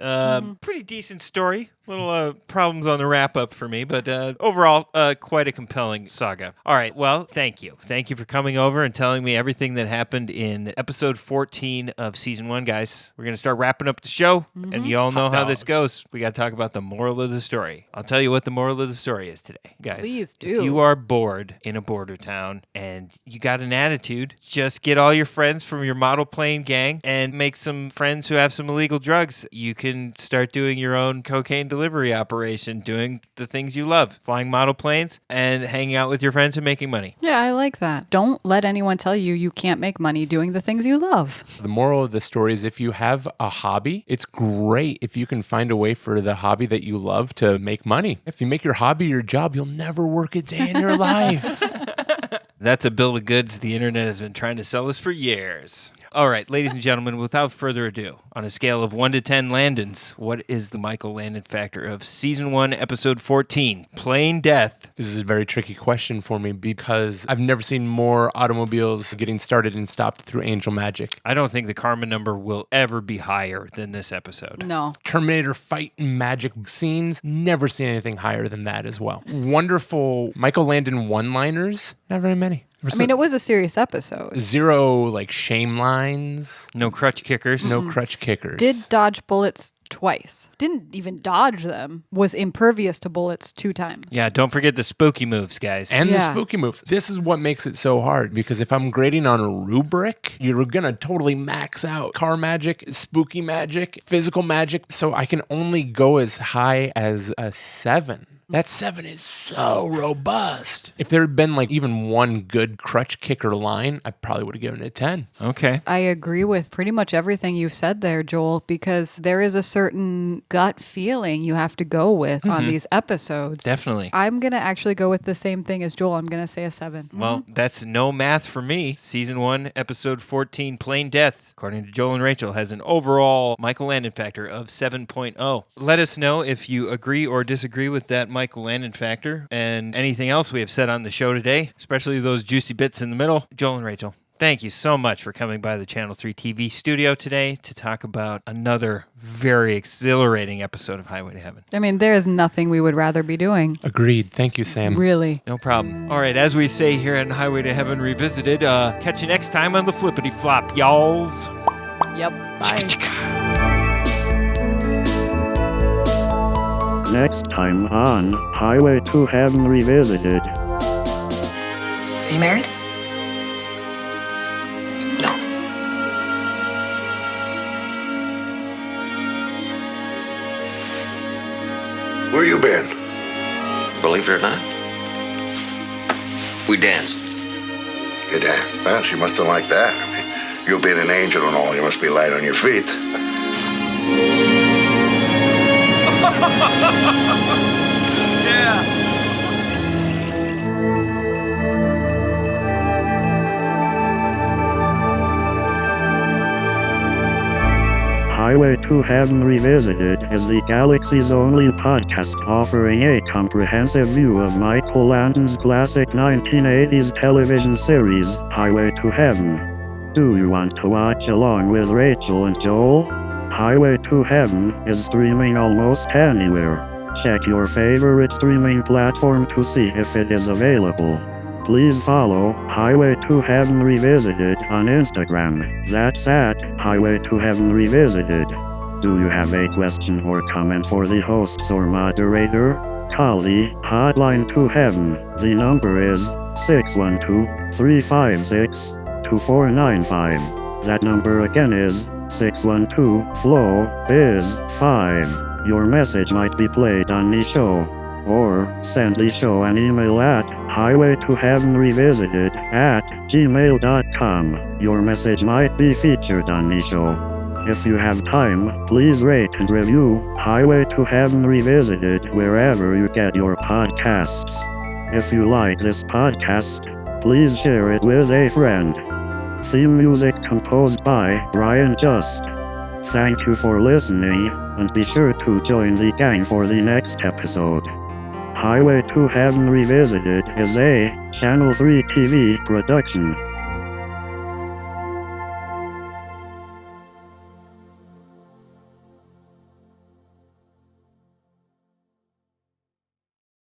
Pretty decent story. Little problems on the wrap-up for me, but overall, quite a compelling saga. All right, well, thank you. Thank you for coming over and telling me everything that happened in episode 14 of season 1, guys. We're going to start wrapping up the show, and you all know how this goes. We got to talk about the moral of the story. I'll tell you what the moral of the story is today, guys. Please do. If you are bored in a border town and you got an attitude, just get all your friends from your model plane gang and make some friends who have some illegal drugs. You can start doing your own cocaine delivery operation, doing the things you love, flying model planes and hanging out with your friends and making money. Yeah, I like that. Don't let anyone tell you you can't make money doing the things you love. The moral of the story is if you have a hobby, it's great if you can find a way for the hobby that you love to make money. If you make your hobby your job, you'll never work a day in your life. That's a bill of goods the internet has been trying to sell us for years. All right, ladies and gentlemen, without further ado, on a scale of 1 to 10 Landons, what is the Michael Landon factor of Season 1, Episode 14, Plain Death? This is a very tricky question for me because I've never seen more automobiles getting started and stopped through angel magic. I don't think the karma number will ever be higher than this episode. No. Terminator fight and magic scenes, never seen anything higher than that as well. Wonderful Michael Landon one-liners, not very many. I mean, it was a serious episode. Zero, like, shame lines. No crutch kickers. No crutch kickers. Did dodge bullets twice. Didn't even dodge them. Was impervious to bullets 2 times. Yeah, don't forget the spooky moves, guys. And the spooky moves. This is what makes it so hard, because if I'm grading on a rubric, you're going to totally max out car magic, spooky magic, physical magic. So I can only go as high as a 7. That 7 is so robust. If there had been like even one good crutch kicker line, I probably would have given it a 10. Okay. I agree with pretty much everything you've said there, Joel, because there is a certain gut feeling you have to go with on these episodes. Definitely. I'm going to actually go with the same thing as Joel. I'm going to say a 7. Well, that's no math for me. Season 1, Episode 14, Plain Death, according to Joel and Rachel, has an overall Michael Landon factor of 7.0. Let us know if you agree or disagree with that Michael Landon factor and anything else we have said on the show today, especially those juicy bits in the middle. Joel and Rachel, thank you so much for coming by the Channel 3 TV studio today to talk about another very exhilarating episode of Highway to Heaven. I mean, there is nothing we would rather be doing. Agreed. Thank you, Sam. Really. No problem. All right, as we say here on Highway to Heaven Revisited, catch you next time on the Flippity Flop, y'alls. Yep. Bye. Next time on Highway to Heaven Revisited. Are you married? No. Where you been? Believe it or not, we danced. You danced? Well, she must have liked that. I mean, you being an angel and all, you must be light on your feet. Yeah. Highway to Heaven Revisited is the galaxy's only podcast offering a comprehensive view of Michael Landon's classic 1980s television series, Highway to Heaven. Do you want to watch along with Rachel and Joel? Highway to Heaven is streaming almost anywhere. Check your favorite streaming platform to see if it is available. please follow Highway to Heaven Revisited on Instagram. That's at Highway to Heaven Revisited. Do you have a question or comment for the hosts or moderator? Call the Hotline to Heaven. The number is 612-356-2495. That number again is 612-FLOW-BIZ-5. Your message might be played on the show. Or send the show an email at highwaytoheavenrevisited@gmail.com. Your message might be featured on the show. If you have time, please rate and review Highway to Heaven Revisited wherever you get your podcasts. If you like this podcast, please share it with a friend. Theme music composed by Brian Just. Thank you for listening, and be sure to join the gang for the next episode. Highway to Heaven Revisited is a Channel 3 TV production.